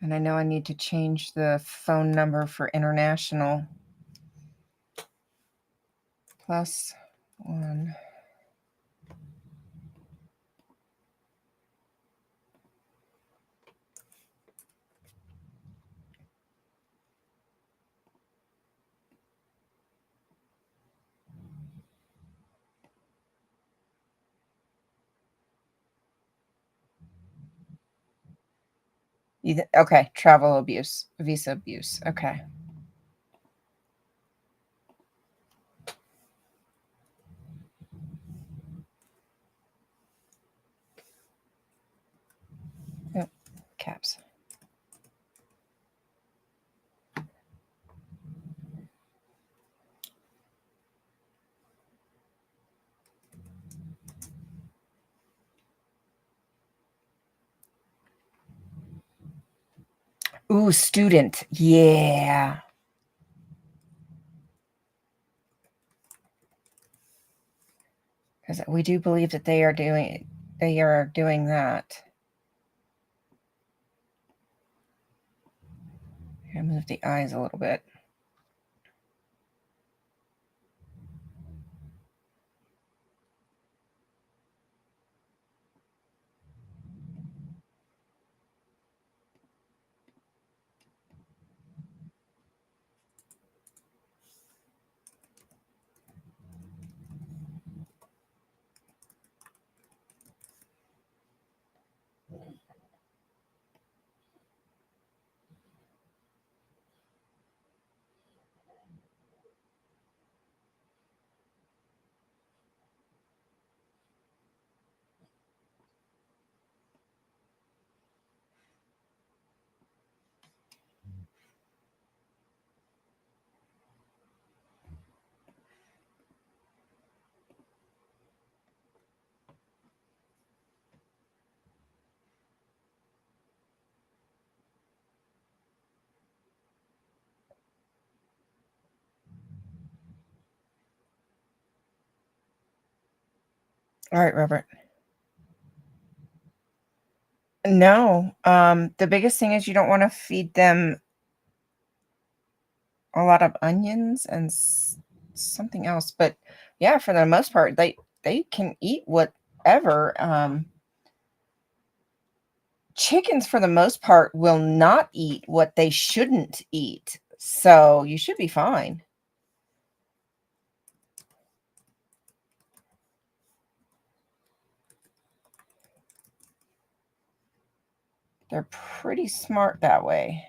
And I know I need to change the phone number for international. +1. Okay, travel abuse, visa abuse. Okay. Ooh, student. Yeah. 'Cause we do believe that they are doing that. Here, move the eyes a little bit. All right, Robert. No, the biggest thing is you don't wanna feed them a lot of onions and something else, but yeah, for the most part, they can eat whatever. Chickens, for the most part, will not eat what they shouldn't eat, so you should be fine. They're pretty smart that way.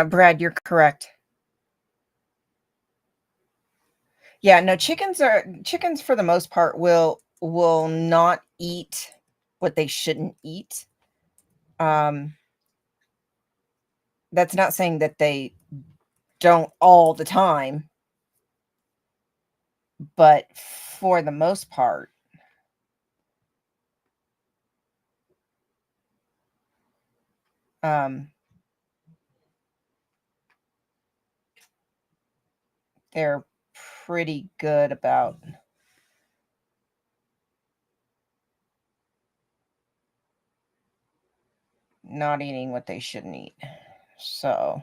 Brad, you're correct. Yeah, no, chickens for the most part will not eat what they shouldn't eat. Um, that's not saying that they don't all the time, but for the most part, um, they're pretty good about not eating what they shouldn't eat. So,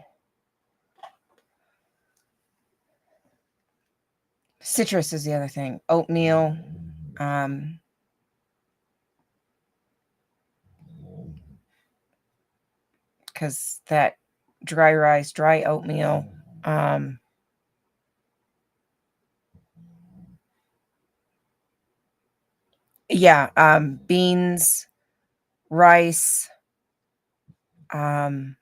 citrus is the other thing. Oatmeal, um, because that dry rice, dry oatmeal, um, yeah, beans, rice, um,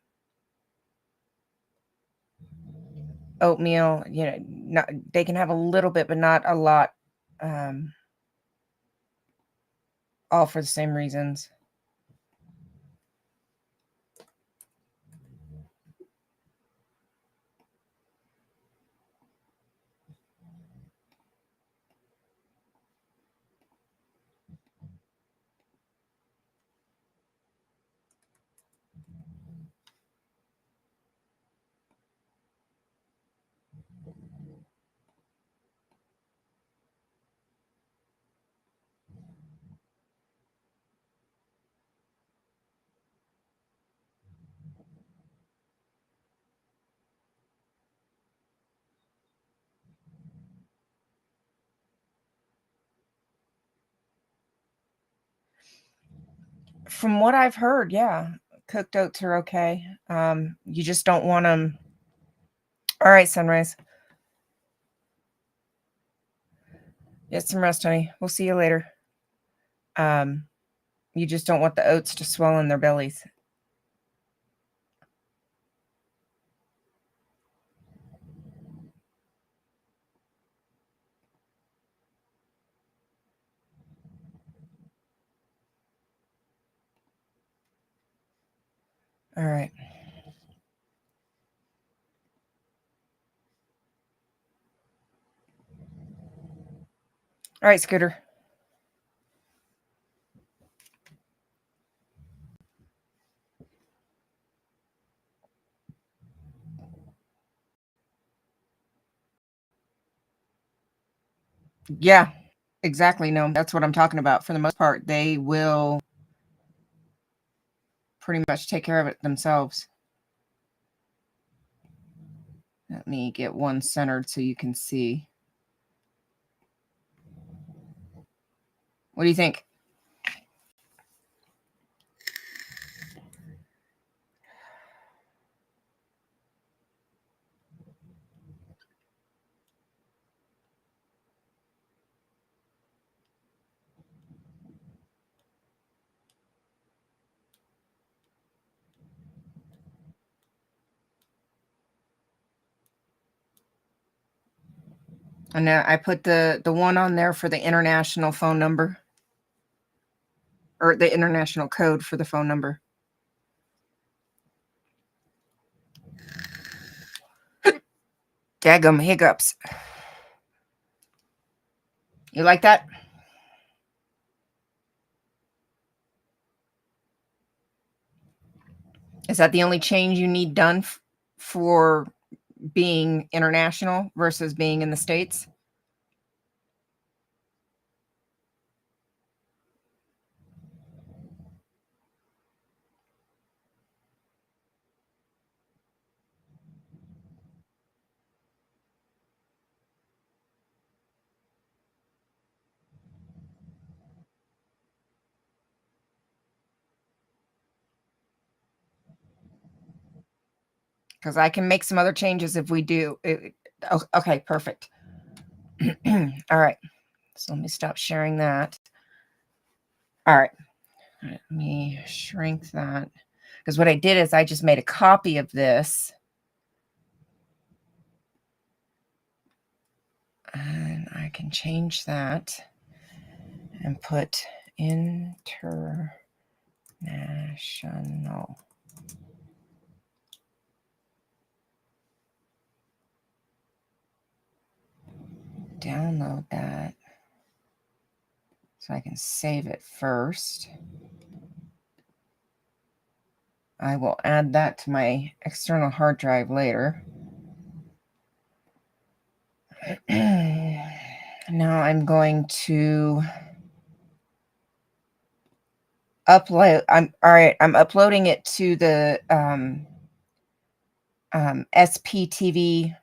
oatmeal, not, they can have a little bit, but not a lot, um, all for the same reasons. From what I've heard, yeah, cooked oats are okay. You just don't want them. All right, Sunrise. Get some rest, honey. We'll see you later. Um, you just don't want the oats to swell in their bellies. All right. All right, Scooter. Yeah, exactly. No, that's what I'm talking about. For the most part, they will pretty much take care of it themselves. Let me get one centered so you can see. What do you think? And I put the one on there for the international phone number, or the international code for the phone number. Daggum hiccups. You like that? Is that the only change you need done for being international versus being in the States? Because I can make some other changes if we do. Okay, perfect. All right. So let me stop sharing that. All right. Let me shrink that. Because what I did is I just made a copy of this. And I can change that and put international. Download that so I can save it first. I will add that to my external hard drive later. Now I'm going to upload. I'm all right. I'm uploading it to the sptv.space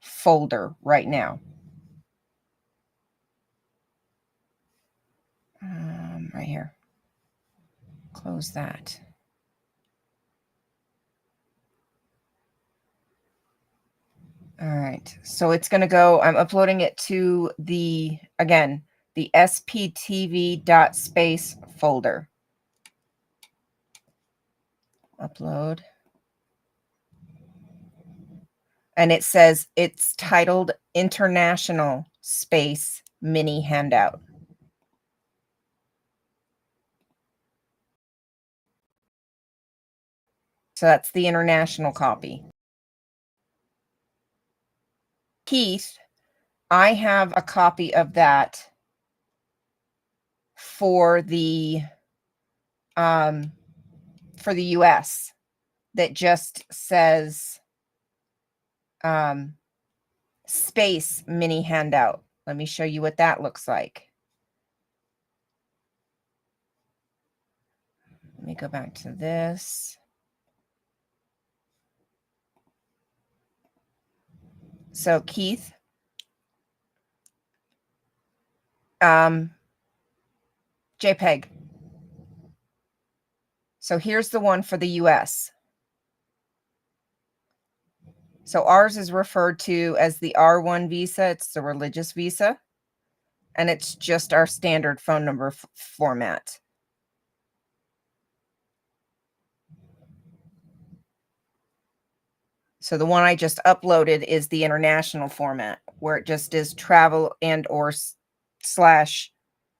folder right now. Right here. Close that. All right. So it's going to go, I'm uploading it to the sptv.space folder. Upload. And it says it's titled International Space Mini Handout. So that's the international copy. Keith, I have a copy of that for the US that just says space mini handout. Let me show you what that looks like. Let me go back to this. So Keith, JPEG. So here's the one for the US. So ours is referred to as the R1 visa. It's the religious visa, and it's just our standard phone number format. So the one I just uploaded is the international format, where it just is travel and or slash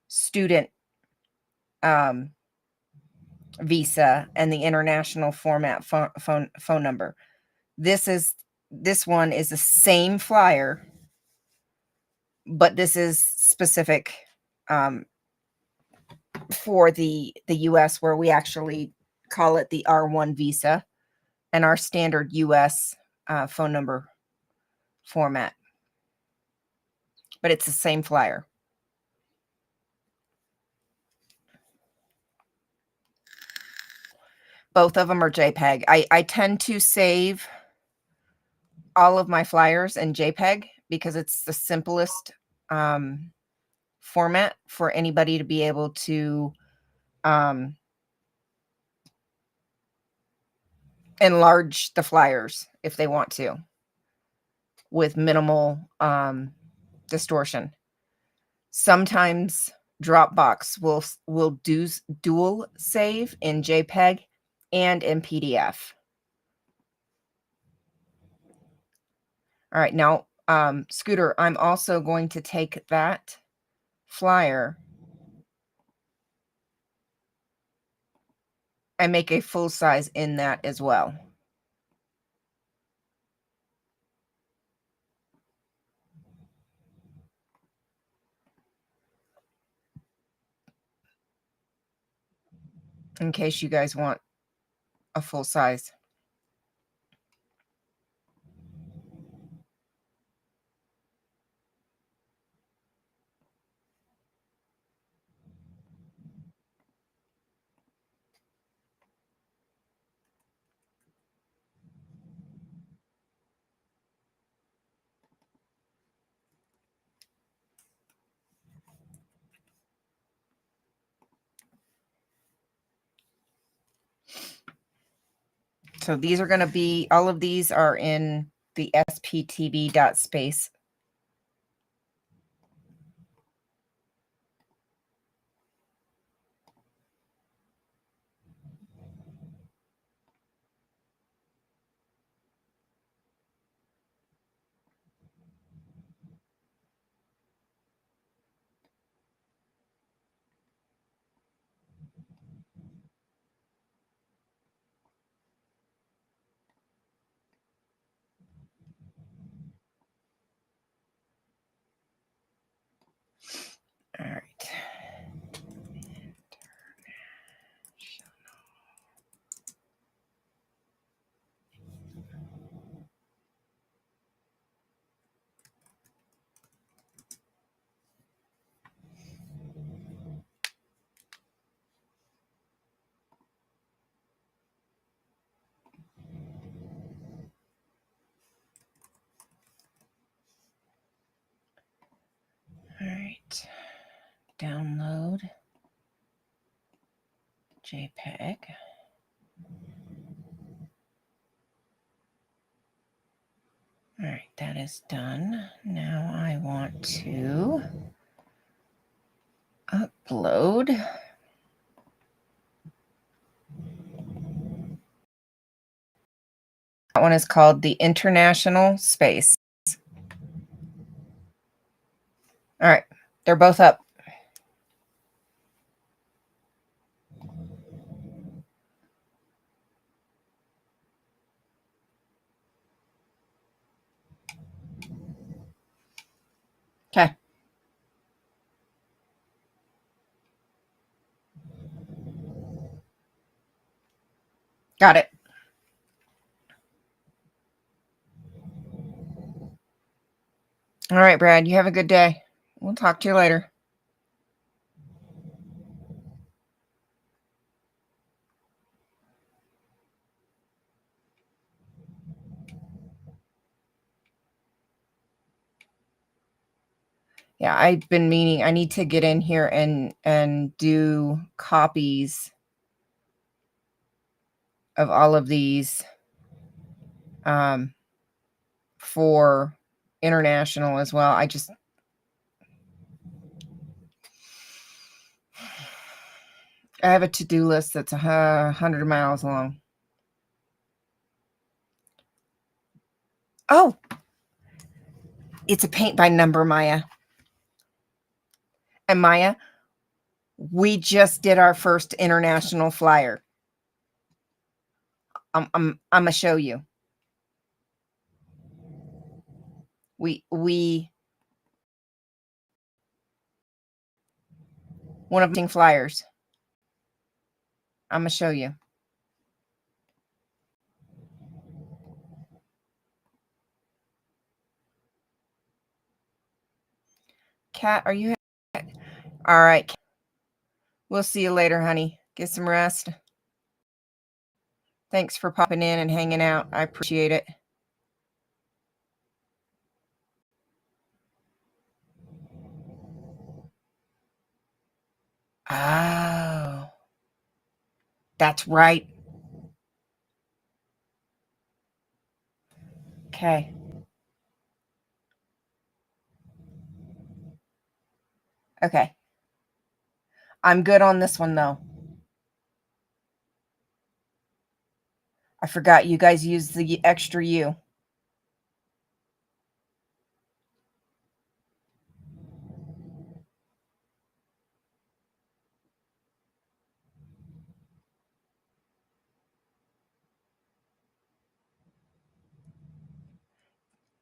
student visa and the international format phone number. This one is the same flyer, but this is specific for the US, where we actually call it the R1 visa and our standard US phone number format. But it's the same flyer. Both of them are JPEG. I tend to save all of my flyers in JPEG because it's the simplest format for anybody to be able to enlarge the flyers if they want to with minimal distortion. Sometimes Dropbox will do dual save in JPEG and in PDF. All right, now, Scooter, I'm also going to take that flyer and make a full size in that as well. In case you guys want a full size. So these are going to be, all of these are in the sptb.space. All right. All right. Download JPEG. All right, that is done. Now I want to upload. That one is called the International Space. All right, they're both up. Okay. Got it. All right, Brad, you have a good day. We'll talk to you later. Yeah, I've been meaning, I need to get in here and do copies of all of these for international as well. I have a to-do list that's 100 miles long. Oh, it's a paint by number, Maya. And Maya, we just did our first international flyer. I'm gonna show you. We one of the flyers. I'm gonna show you. Kat, are you? All right. We'll see you later, honey. Get some rest. Thanks for popping in and hanging out. I appreciate it. Oh, that's right. Okay. Okay. I'm good on this one, though. I forgot you guys used the extra U.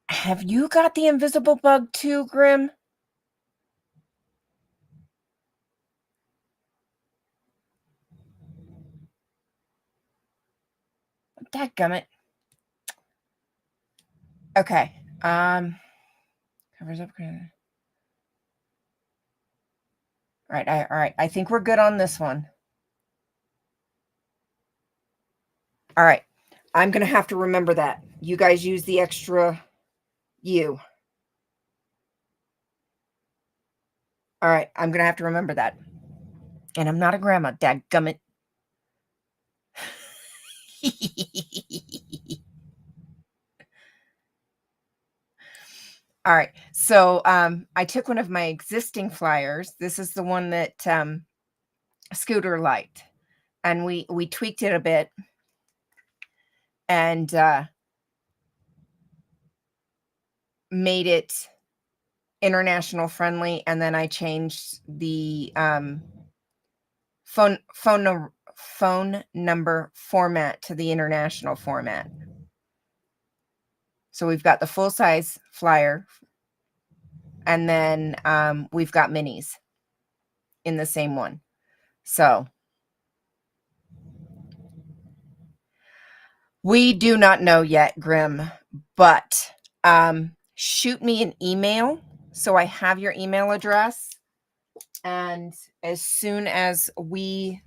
Have you got the invisible bug too, Grim? Dadgummit. Okay. Covers up. All right. I think we're good on this one. All right. I'm going to have to remember that. You guys use the extra U. All right. I'm going to have to remember that. And I'm not a grandma, dadgummit. All right. So I took one of my existing flyers. This is the one that Scooter liked. And we tweaked it a bit. And made it international friendly, and then I changed the phone number format to the international format. So we've got the full size flyer, and then we've got minis in the same one. So we do not know yet, Grim, but shoot me an email so I have your email address. And as soon as we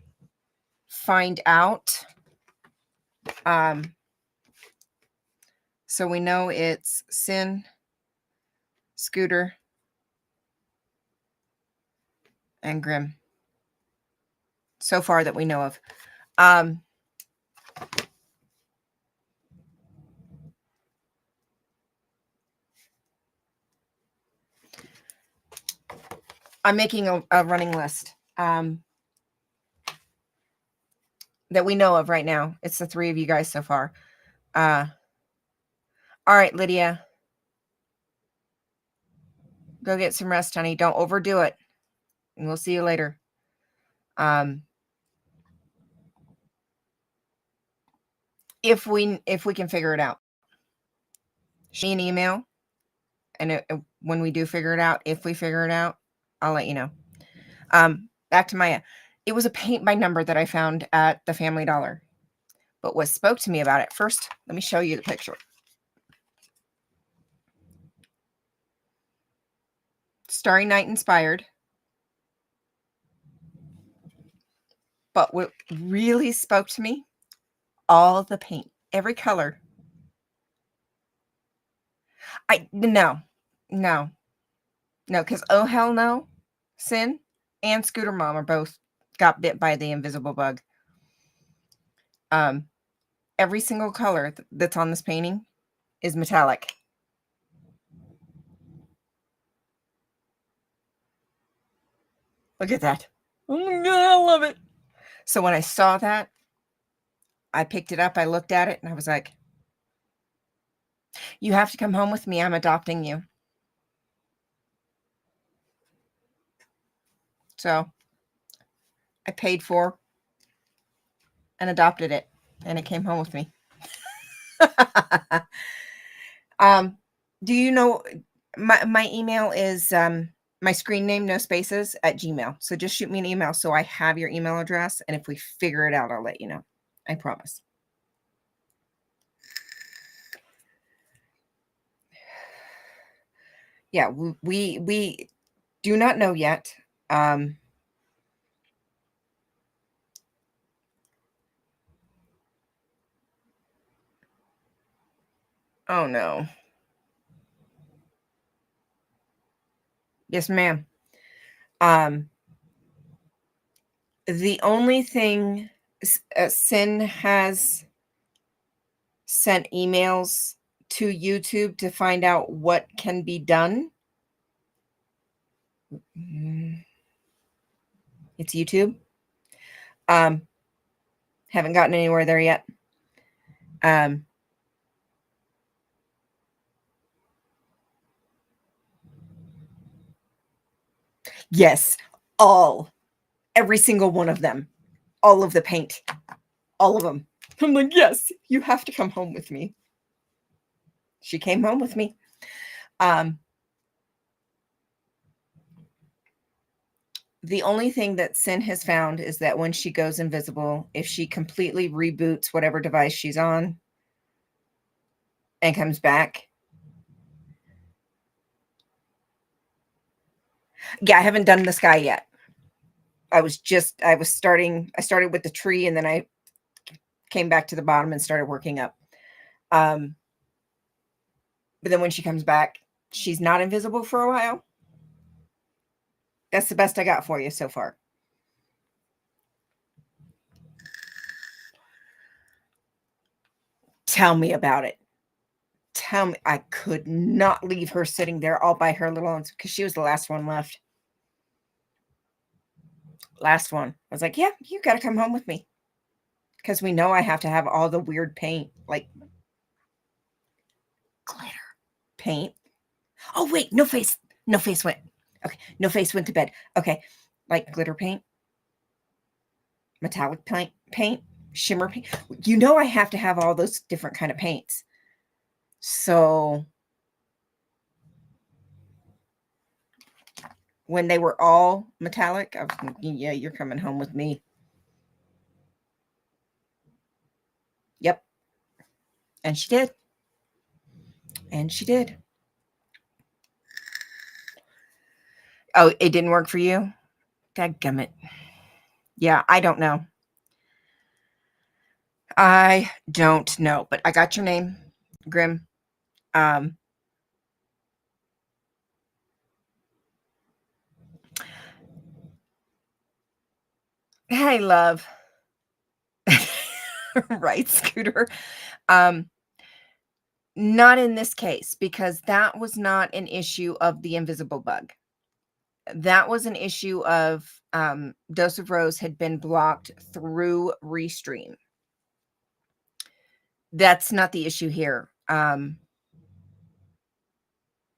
find out, so we know it's Sin, Scooter, and Grim. So far that we know of. I'm making a running list that we know of right now. It's the three of you guys so far. All right, Lydia. Go get some rest, honey. Don't overdo it. And we'll see you later. If we can figure it out, shoot me an email, and when we do figure it out, if we figure it out, I'll let you know. Back to Maya. It was a paint by number that I found at the Family Dollar. But what spoke to me about it, first, let me show you the picture. Starry Night inspired. But what really spoke to me, all the paint, every color. No, because oh hell no, Sin and Scooter Mom are both got bit by the invisible bug. every single color that's on this painting is metallic. Look at that. Oh my God, I love it. So when I saw that, I picked it up, I looked at it, and I was like, you have to come home with me. I'm adopting you. So I paid for and adopted it, and it came home with me. Do you know my email is my screen name, no spaces, at Gmail. So just shoot me an email so I have your email address. And if we figure it out, I'll let you know. I promise. Yeah, we do not know yet. Oh no. Yes, ma'am. The only thing Sin has sent emails to YouTube to find out what can be done. It's YouTube. Haven't gotten anywhere there yet. Yes, every single one of them, all of the paint, all of them. I'm like, yes, you have to come home with me. She came home with me. The only thing that Sin has found is that when she goes invisible, if she completely reboots whatever device she's on and comes back. Yeah, I haven't done the sky yet. I started with the tree, and then I came back to the bottom and started working up. But then when she comes back, she's not invisible for a while. That's the best I got for you so far. Tell me about it. Tell me. I could not leave her sitting there all by her little own, because she was the last one left. Last one. I was like, yeah, you got to come home with me, because we know I have to have all the weird paint, like glitter paint. Oh, wait, no face. No face went. Okay, no face went to bed. Okay, like glitter paint, metallic paint, shimmer paint. You know I have to have all those different kind of paints. So when they were all metallic, I was thinking, yeah, you're coming home with me. Yep. And she did. And she did. Oh, it didn't work for you? Dadgummit. Yeah, I don't know. I don't know, but I got your name, Grim. Hey, love. Right, Scooter. Not in this case, because that was not an issue of the invisible bug. That was an issue of Dose of Rose had been blocked through Restream. That's not the issue here.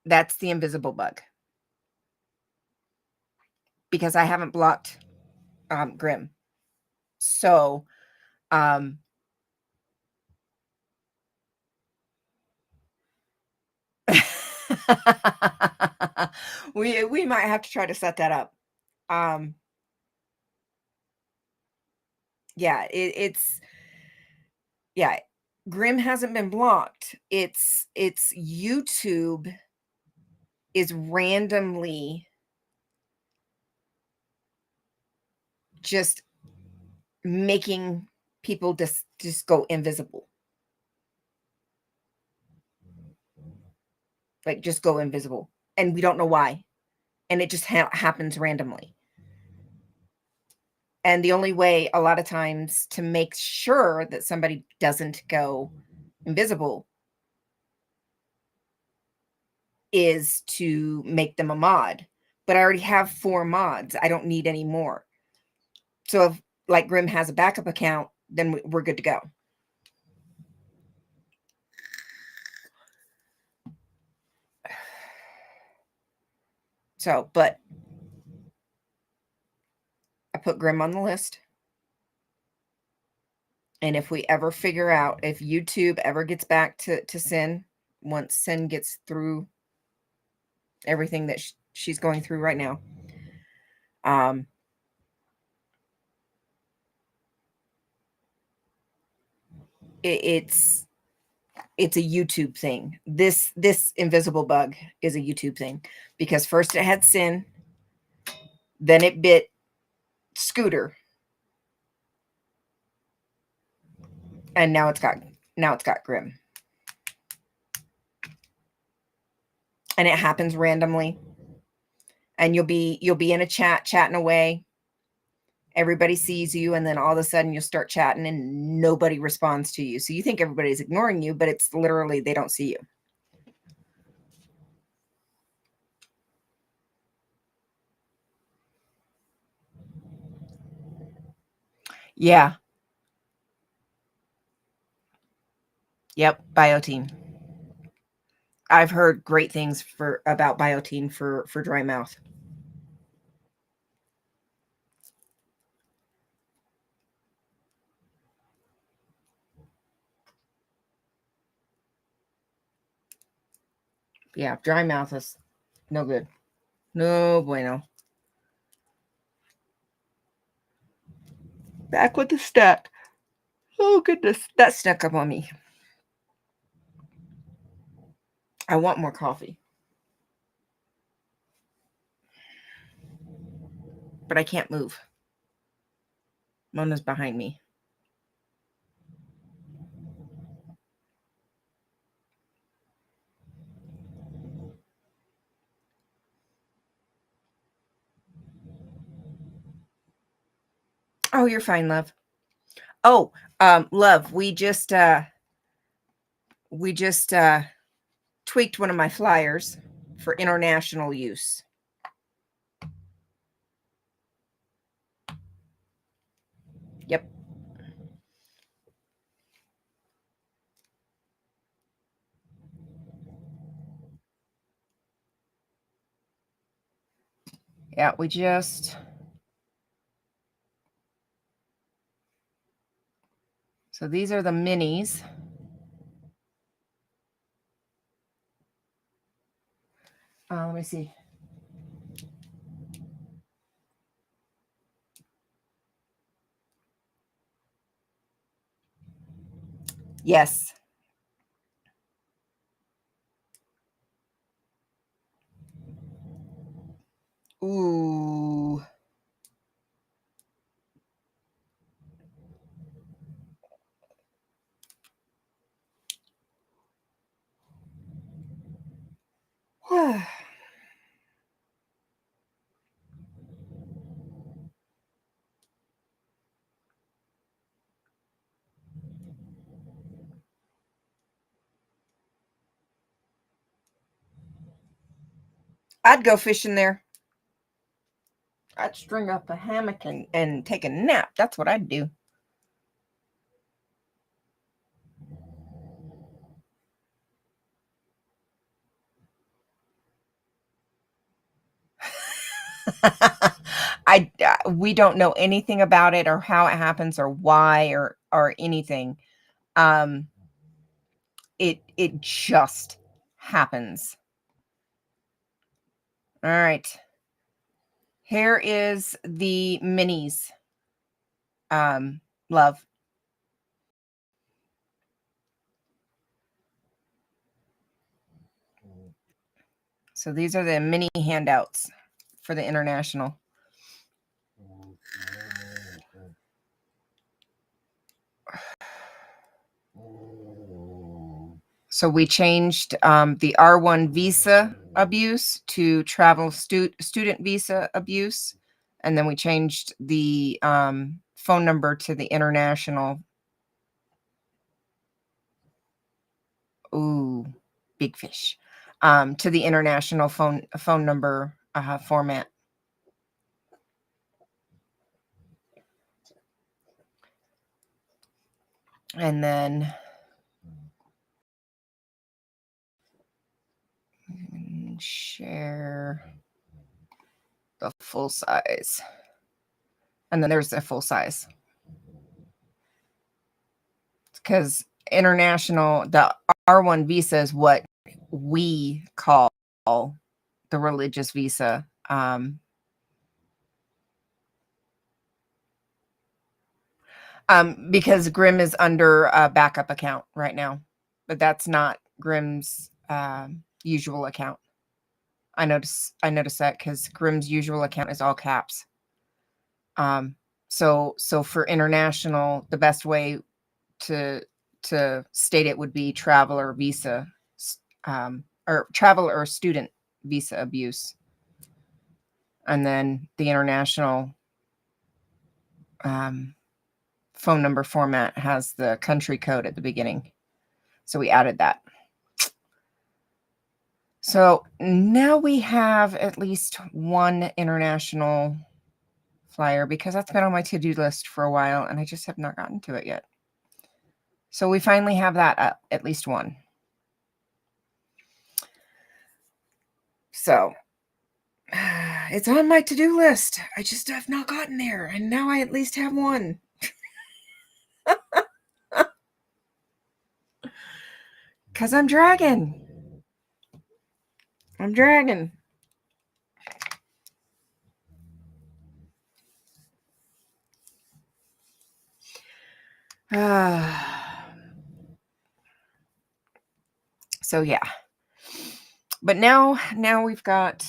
That's the invisible bug. Because I haven't blocked Grim. So we might have to try to set that up. Yeah, it's yeah, Grim hasn't been blocked. It's YouTube is randomly just making people just go invisible. Like, just go invisible. And we don't know why. And it just happens randomly. And the only way a lot of times to make sure that somebody doesn't go invisible is to make them a mod. But I already have 4 mods. I don't need any more. So if like Grim has a backup account, then we're good to go. So, but I put Grim on the list. And if we ever figure out if YouTube ever gets back to Sin, once Sin gets through everything that she's going through right now, um, it's a YouTube thing. This invisible bug is a YouTube thing because first it had Sin, then it bit Scooter, and now it's got Grim. And it happens randomly. And you'll be in a chat chatting away. Everybody sees you, and then all of a sudden you'll start chatting and nobody responds to you. So you think everybody's ignoring you, but it's literally they don't see you. Yeah. Yep, Biotine. I've heard great things about Biotine for dry mouth. Yeah, dry mouth is no good. No bueno. Back with the stack. Oh goodness, that stuck up on me. I want more coffee. But I can't move. Mona's behind me. Oh, you're fine, love. Oh, love, we just tweaked one of my flyers for international use. Yep. Yeah, we just so these are the minis. Let me see. Yes. Ooh. I'd go fishing there. I'd string up a hammock and take a nap. That's what I'd do. We don't know anything about it or how it happens or why or anything. It just happens. All right. Here is the minis. Love. So these are the mini handouts for the international. So we changed the R1 visa abuse to travel student visa abuse. And then we changed the phone number to the international. Ooh, big fish. To the international phone number format. And then share the full size. And then there's the full size. Because international, the R1 visa is what we call the religious visa. Because Grimm is under a backup account right now, but that's not Grimm's usual account. I noticed that because Grimm's usual account is all caps. So for international, the best way to state it would be traveler visa, or travel or student visa abuse, and then the international phone number format has the country code at the beginning. So we added that. So now we have at least one international flyer, because that's been on my to-do list for a while and I just have not gotten to it yet. So we finally have that up, at least one. So it's on my to-do list. I just have not gotten there, and now I at least have one. Because I'm dragging. So yeah. But now we've got,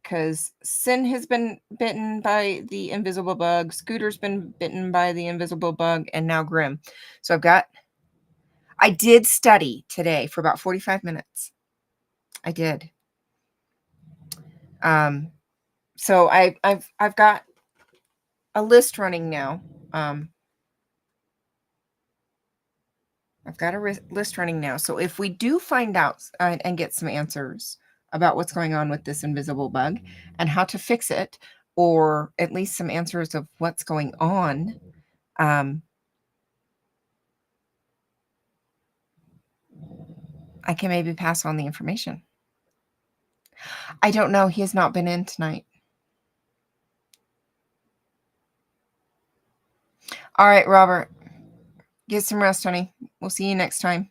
because Sin has been bitten by the invisible bug, Scooter's been bitten by the invisible bug, and now Grimm. So I did study today for about 45 minutes. I did. So I've got a list running now. I've got a list running now. So if we do find out and get some answers about what's going on with this invisible bug and how to fix it, or at least some answers of what's going on, I can maybe pass on the information. I don't know. He has not been in tonight. All right, Robert. Get some rest, honey. We'll see you next time.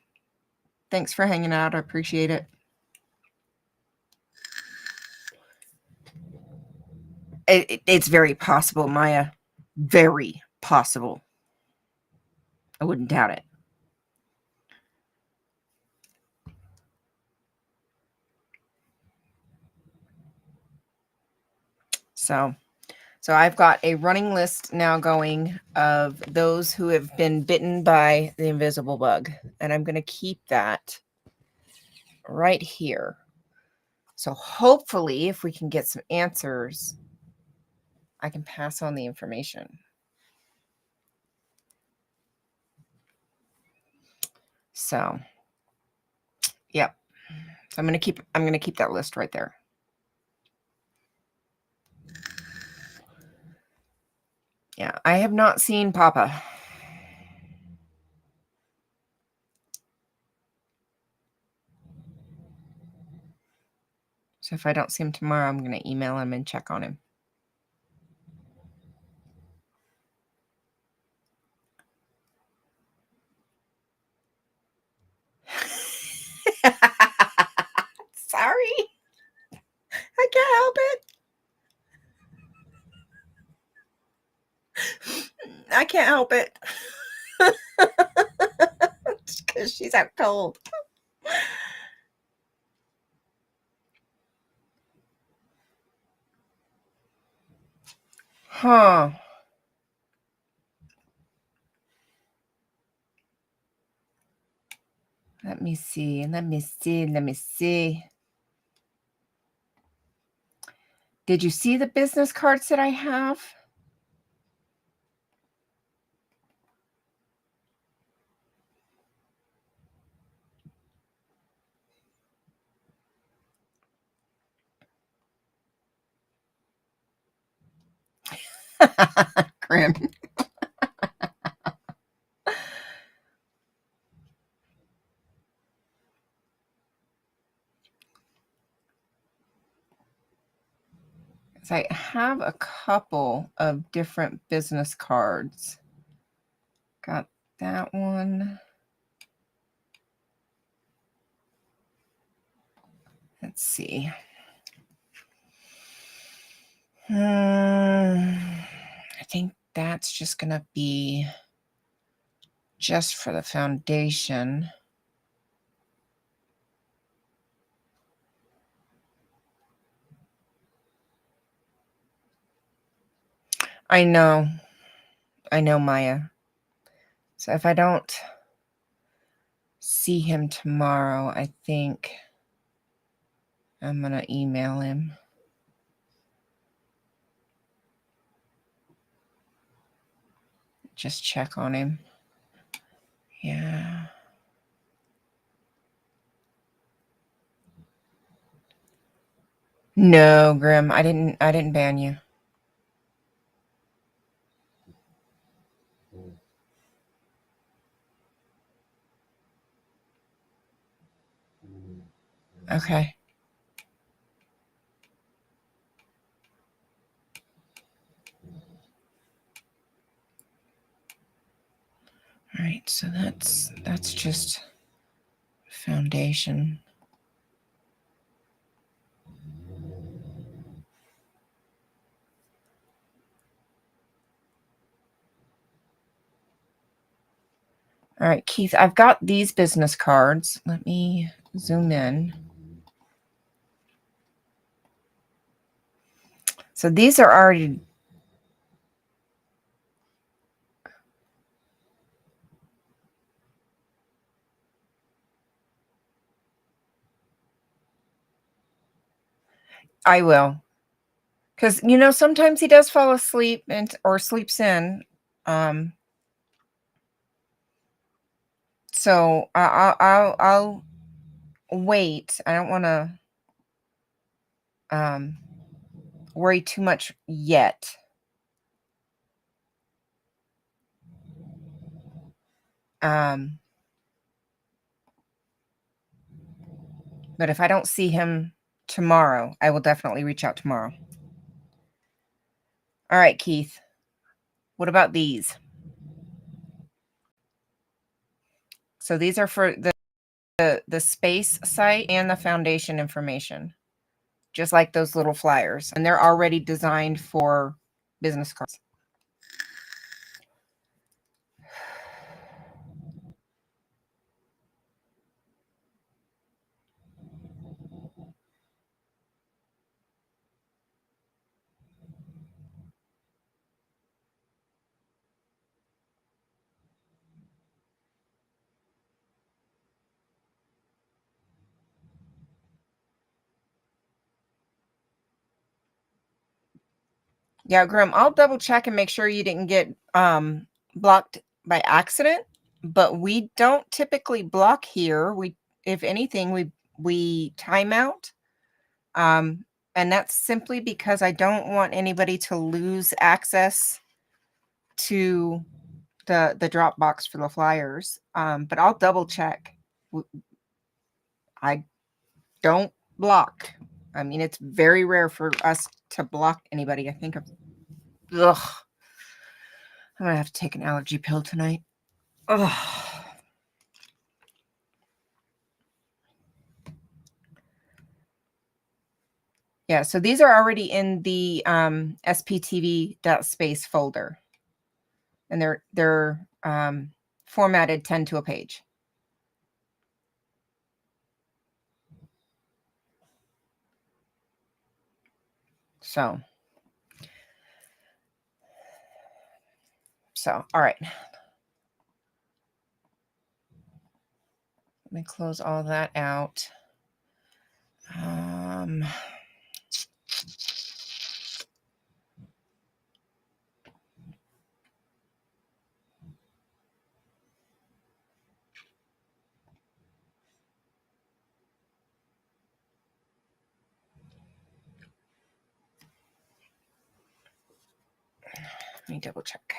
Thanks for hanging out. I appreciate it. It's very possible, Maya. Very possible. I wouldn't doubt it. So I've got a running list now going of those who have been bitten by the invisible bug, and I'm going to keep that right here. So hopefully, if we can get some answers, I can pass on the information. So, yep. So I'm going to keep that list right there. Yeah, I have not seen Papa. So if I don't see him tomorrow, I'm going to email him and check on him. Sorry. I can't help it. I can't help it. Because she's out cold. Huh. Let me see. Did you see the business cards that I have? Grim. So I have a couple of different business cards. Got that one. Let's see. I think that's just going to be just for the foundation. I know, Maya. So if I don't see him tomorrow, I think I'm going to email him. Just check on him. Yeah. No, Grim, I didn't ban you. Okay. All right, so that's just foundation. All right, Keith, I've got these business cards. Let me zoom in. So these are already... I will. Because, sometimes he does fall asleep or sleeps in. So I'll wait. I don't want to worry too much yet. But if I don't see him tomorrow, I will definitely reach out tomorrow. All right, Keith. What about these? So these are for the space site and the foundation information, just like those little flyers. And they're already designed for business cards. Yeah, Grim, I'll double check and make sure you didn't get blocked by accident, but we don't typically block here. If anything, we time out. And that's simply because I don't want anybody to lose access to the Dropbox for the flyers. But I'll double check. I don't block. I mean, it's very rare for us to block anybody. I think ugh. I'm gonna have to take an allergy pill tonight. Ugh. Yeah, so these are already in the sptv.space folder. And they're formatted 10 to a page. So all right. Let me close all that out. Let me double check.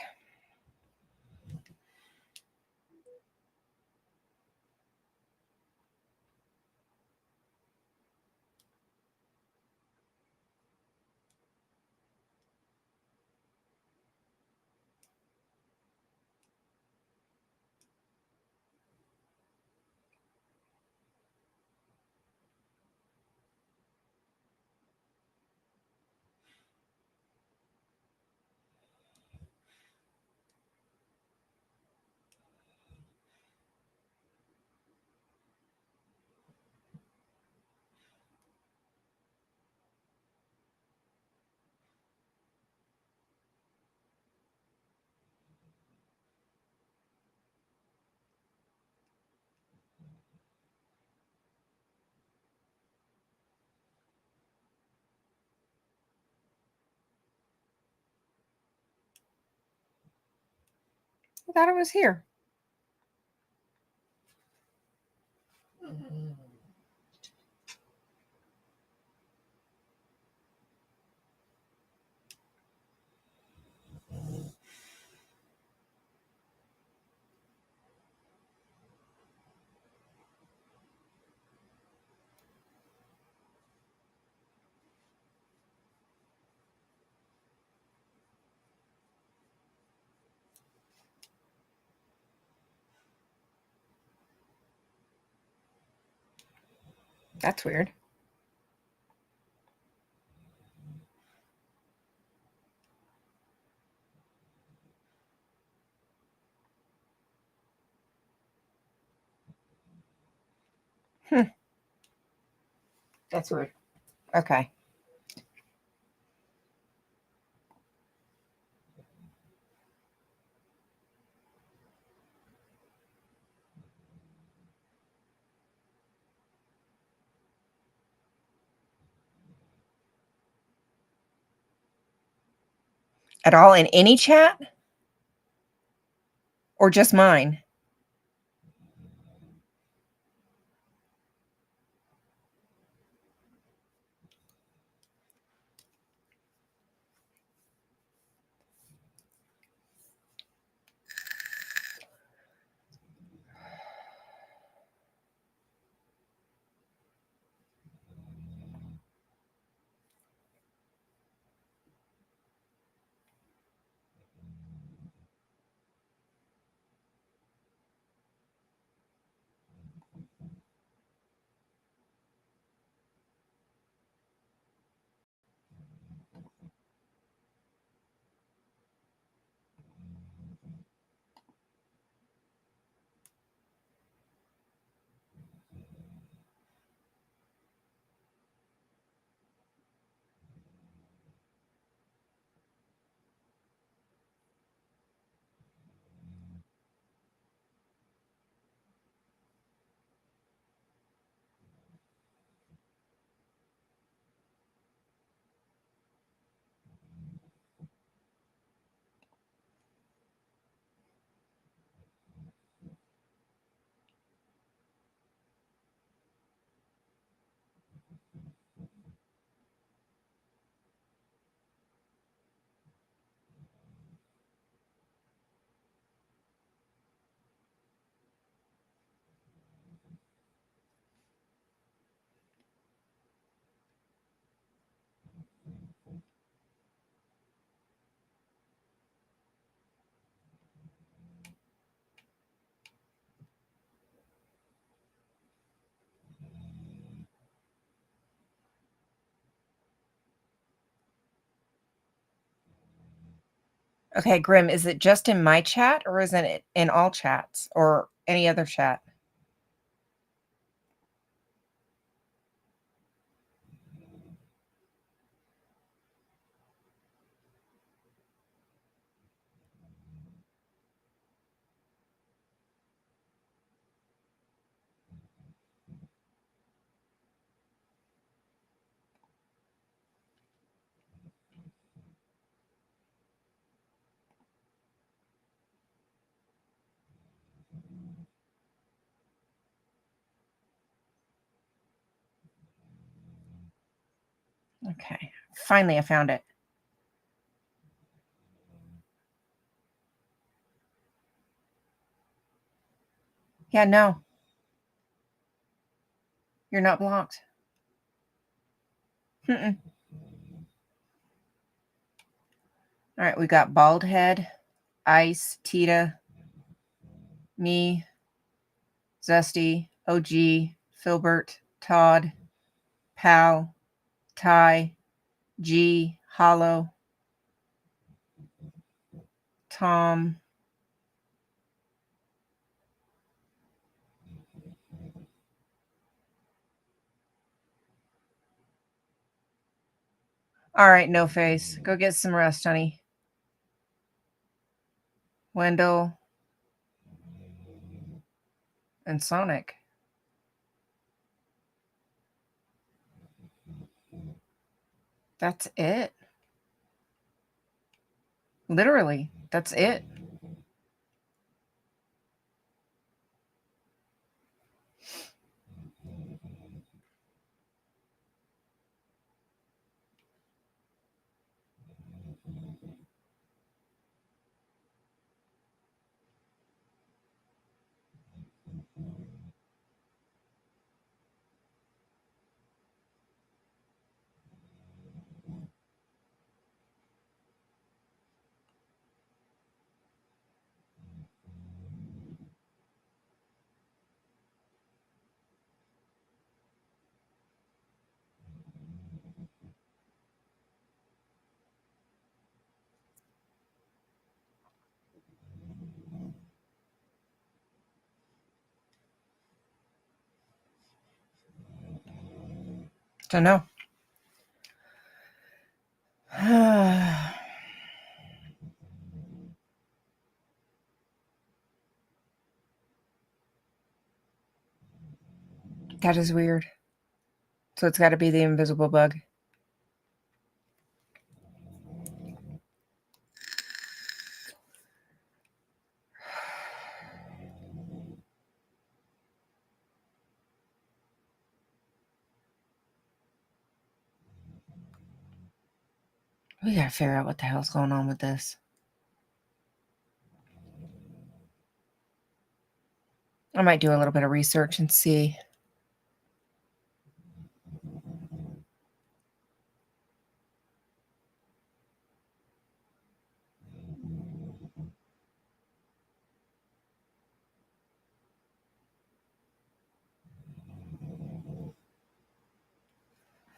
I thought it was here. That's weird. That's weird. Okay. At all in any chat or just mine? Okay, Grim, is it just in my chat or is it in all chats or any other chat? Okay, finally I found it. Yeah, no. You're not blocked. Mm-mm. All right, we got Bald Head, Ice, Tita, me, Zesty, OG, Filbert, Todd, Pal, Ty, G, Hollow, Tom. All right, No Face. Go get some rest, honey. Wendell and Sonic. That's it. Literally, that's it. Don't know. That is weird. So it's got to be the invisible bug. We got to figure out what the hell's going on with this. I might do a little bit of research and see.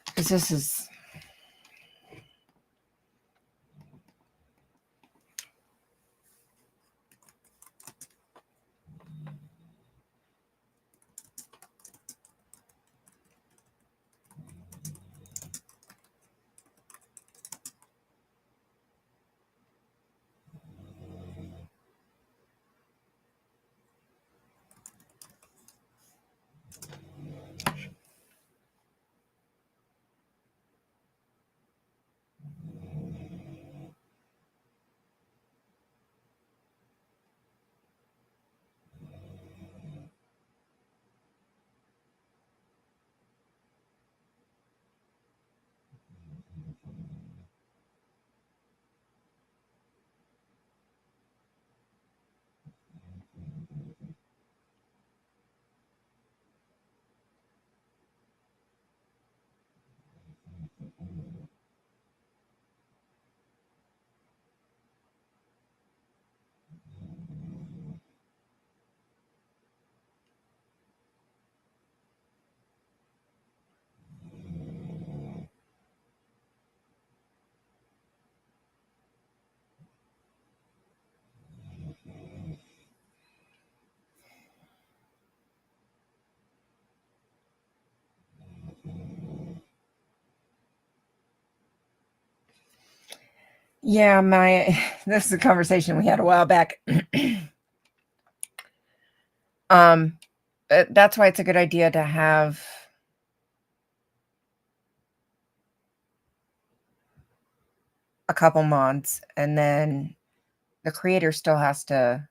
Because this is. Yeah, this is a conversation we had a while back. That's why it's a good idea to have a couple mods, and then the creator still has to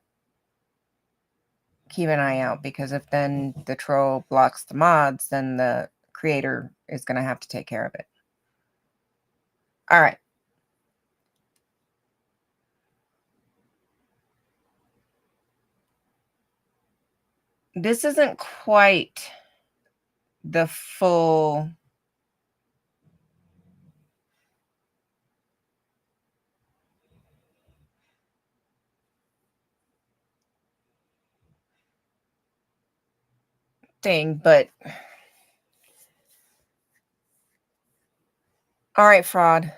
keep an eye out, because if then the troll blocks the mods, then the creator is going to have to take care of it. All right. This isn't quite the full thing, but all right, fraud.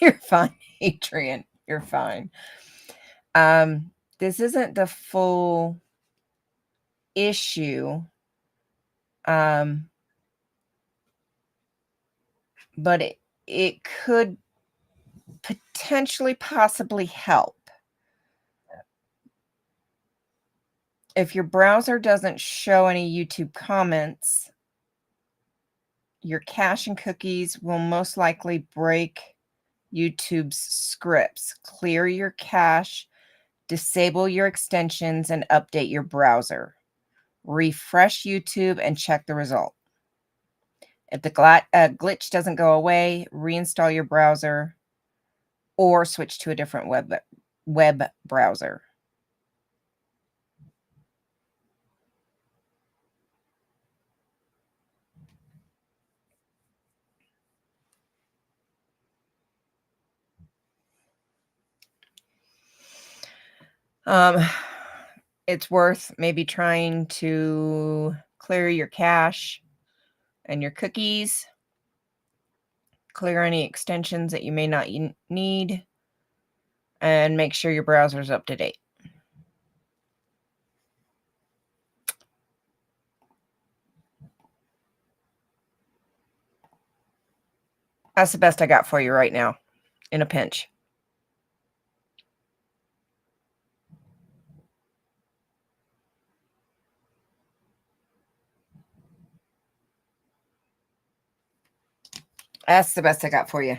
You're fine, Adrian. You're fine. This isn't the full issue, um, but it could potentially possibly help. If your browser doesn't show any YouTube comments, your cache and cookies will most likely break YouTube's scripts. Clear your cache, disable your extensions, and update your browser. Refresh YouTube and check the result. If the glitch doesn't go away, reinstall your browser or switch to a different web browser. It's worth maybe trying to clear your cache and your cookies, clear any extensions that you may not need, and make sure your browser's up to date. That's the best I got for you right now in a pinch. That's the best I got for you.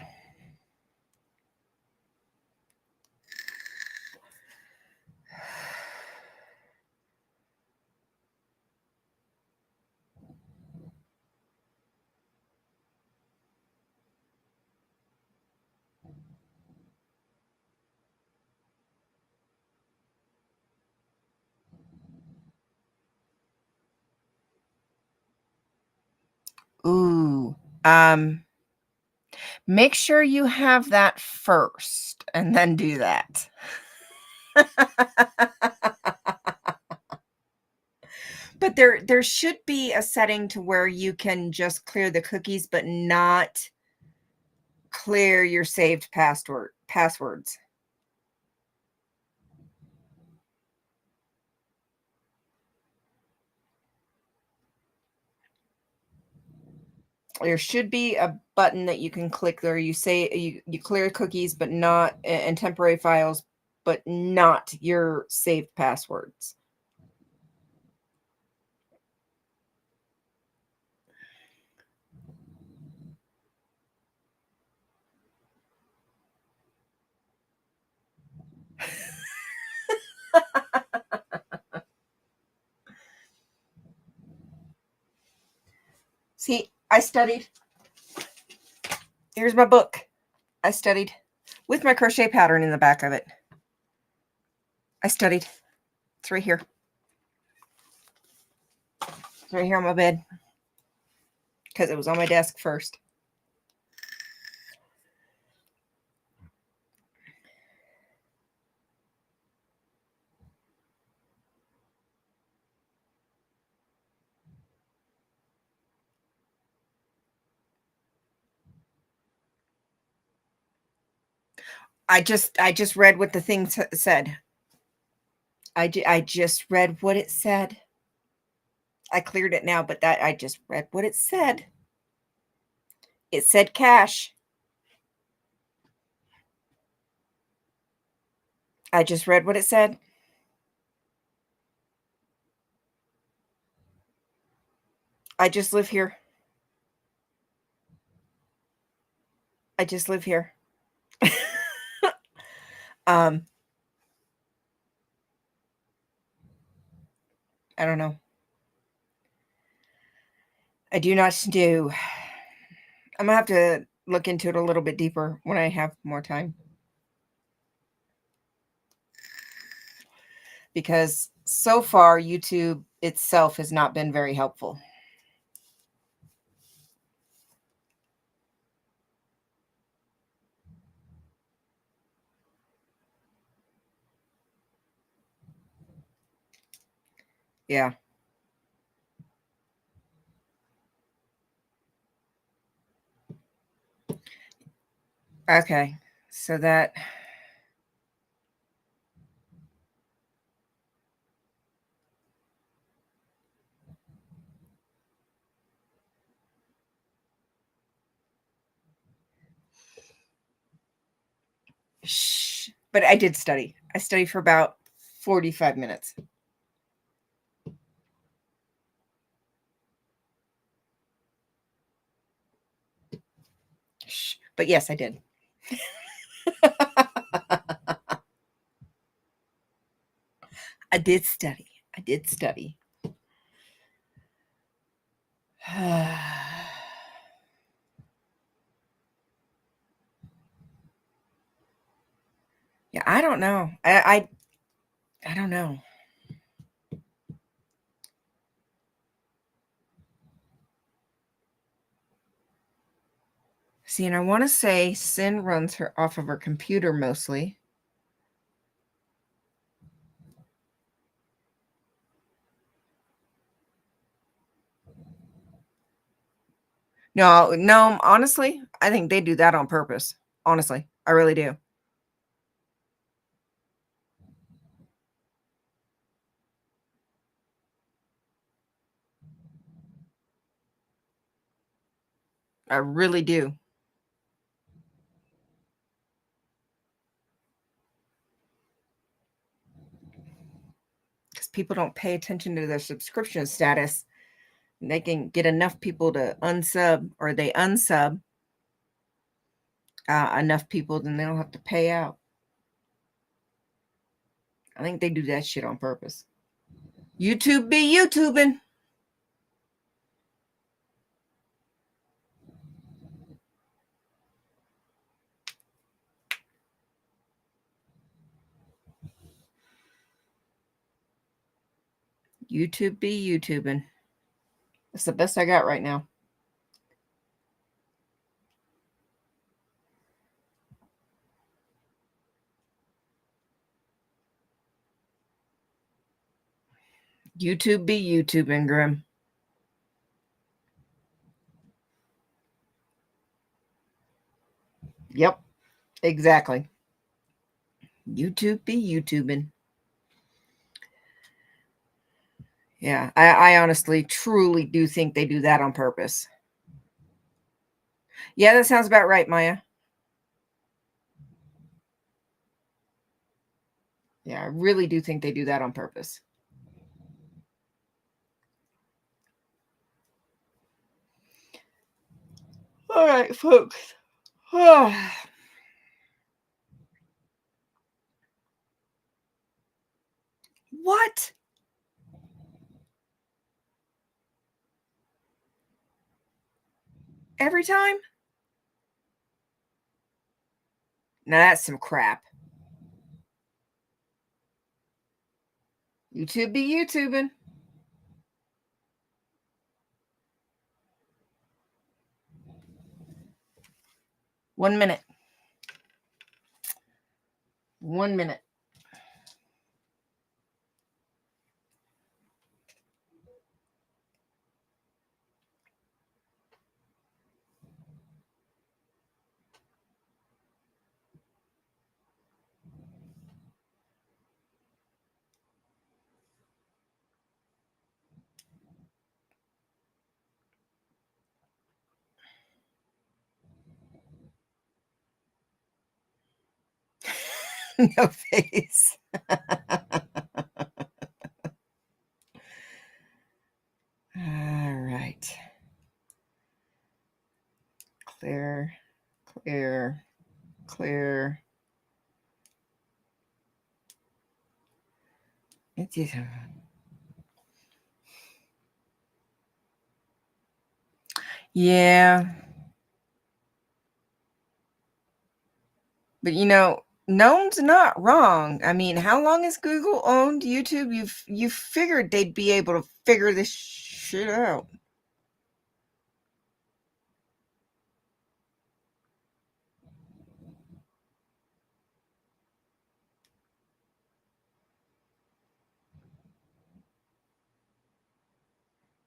Ooh. Make sure you have that first and then do that. But there should be a setting to where you can just clear the cookies, but not clear your saved passwords. There should be a button that you can click there. You say you clear cookies, but not and temporary files, but not your saved passwords. See, I studied. Here's my book. I studied with my crochet pattern in the back of it. I studied. It's right here. It's right here on my bed because it was on my desk first. I just read what the thing said. I just read what it said. I cleared it now, but that I just read what it said. It said cache. I just read what it said. I just live here. I just live here. I don't know. I do not do. I'm gonna have to look into it a little bit deeper when I have more time. Because so far, YouTube itself has not been very helpful. Yeah. Okay. So that shh. But I did study. I studied for about 45 minutes. Shh. But yes, I did. I did study. I did study. Yeah, I don't know. I don't know. See, and I want to say Sin runs her off of her computer mostly. No, no, honestly, I think they do that on purpose. Honestly, I really do. I really do. Because people don't pay attention to their subscription status. They can get enough people to unsub, or they unsub enough people, then they don't have to pay out. I think they do that shit on purpose. YouTube be YouTubing. YouTube be YouTubing. That's the best I got right now. YouTube be YouTubing, Grim. Yep, exactly. YouTube be YouTubing. Yeah, I honestly, truly do think they do that on purpose. Yeah, that sounds about right, Maya. Yeah, I really do think they do that on purpose. All right, folks. What? Every time? Now that's some crap. YouTube be YouTubing. 1 minute. 1 minute. No face. All right. Clear, clear, clear. It is. Yeah. But Noam's not wrong. I mean, how long has Google owned YouTube? You figured they'd be able to figure this shit out.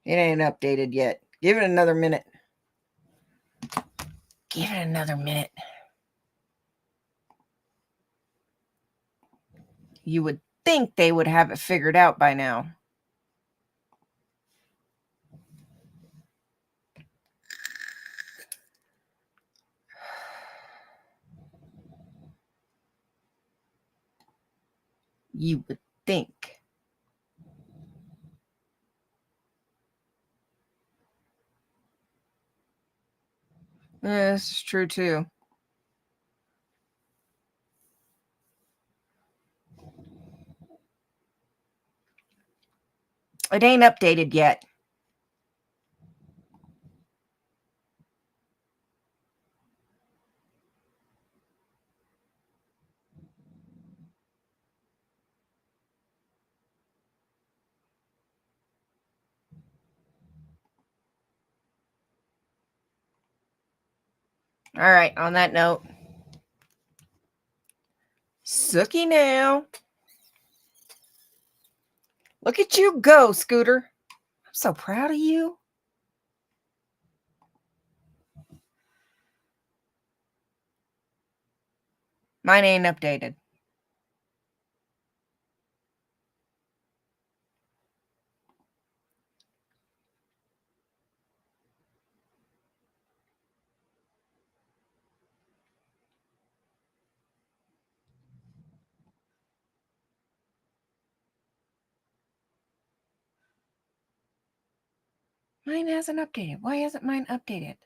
It ain't updated yet. Give it another minute. Give it another minute. You would think they would have it figured out by now. You would think. This is true too. It ain't updated yet. All right, on that note, Sookie now. Look at you go, Scooter. I'm so proud of you. Mine ain't updated. Mine hasn't updated. Why hasn't mine updated?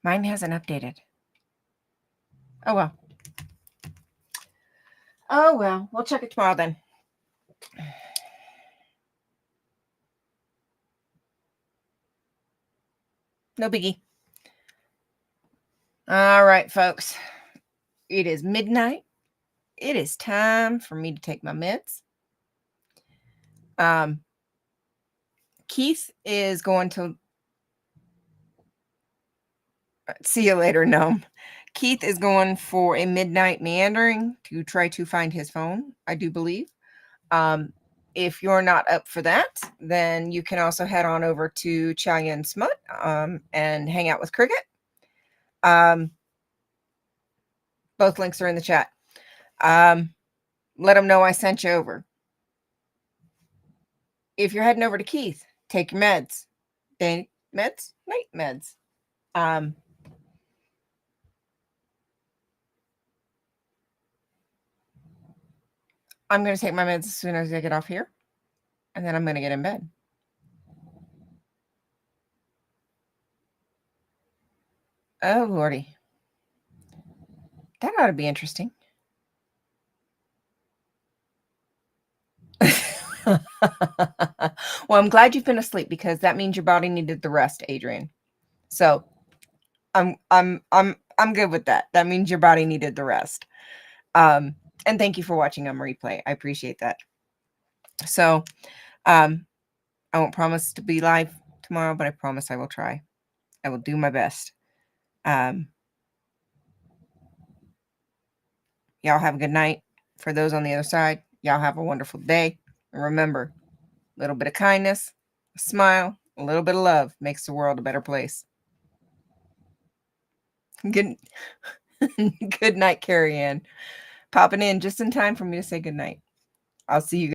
Mine hasn't updated. Oh, well. Oh, well. We'll check it tomorrow then. No biggie. All right, folks. It is midnight. It is time for me to take my meds. Keith is going to see you later, Gnome. Keith is going for a midnight meandering to try to find his phone, I do believe. If you're not up for that, then you can also head on over to Cheyenne Smut and hang out with Cricket. Both links are in the chat. Let them know I sent you over. If you're heading over to Keith, take your meds. Day meds, night meds. I'm going to take my meds as soon as I get off here, and then I'm going to get in bed. Oh, Lordy. That ought to be interesting. Well, I'm glad you've been asleep because that means your body needed the rest, Adrian. So I'm good with that. That means your body needed the rest. And thank you for watching on replay. I appreciate that. So I won't promise to be live tomorrow, but I promise I will try. I will do my best. Y'all have a good night. For those on the other side, y'all have a wonderful day. And remember, a little bit of kindness, a smile, a little bit of love makes the world a better place. Good, good night, Carrie Ann. Popping in just in time for me to say good night. I'll see you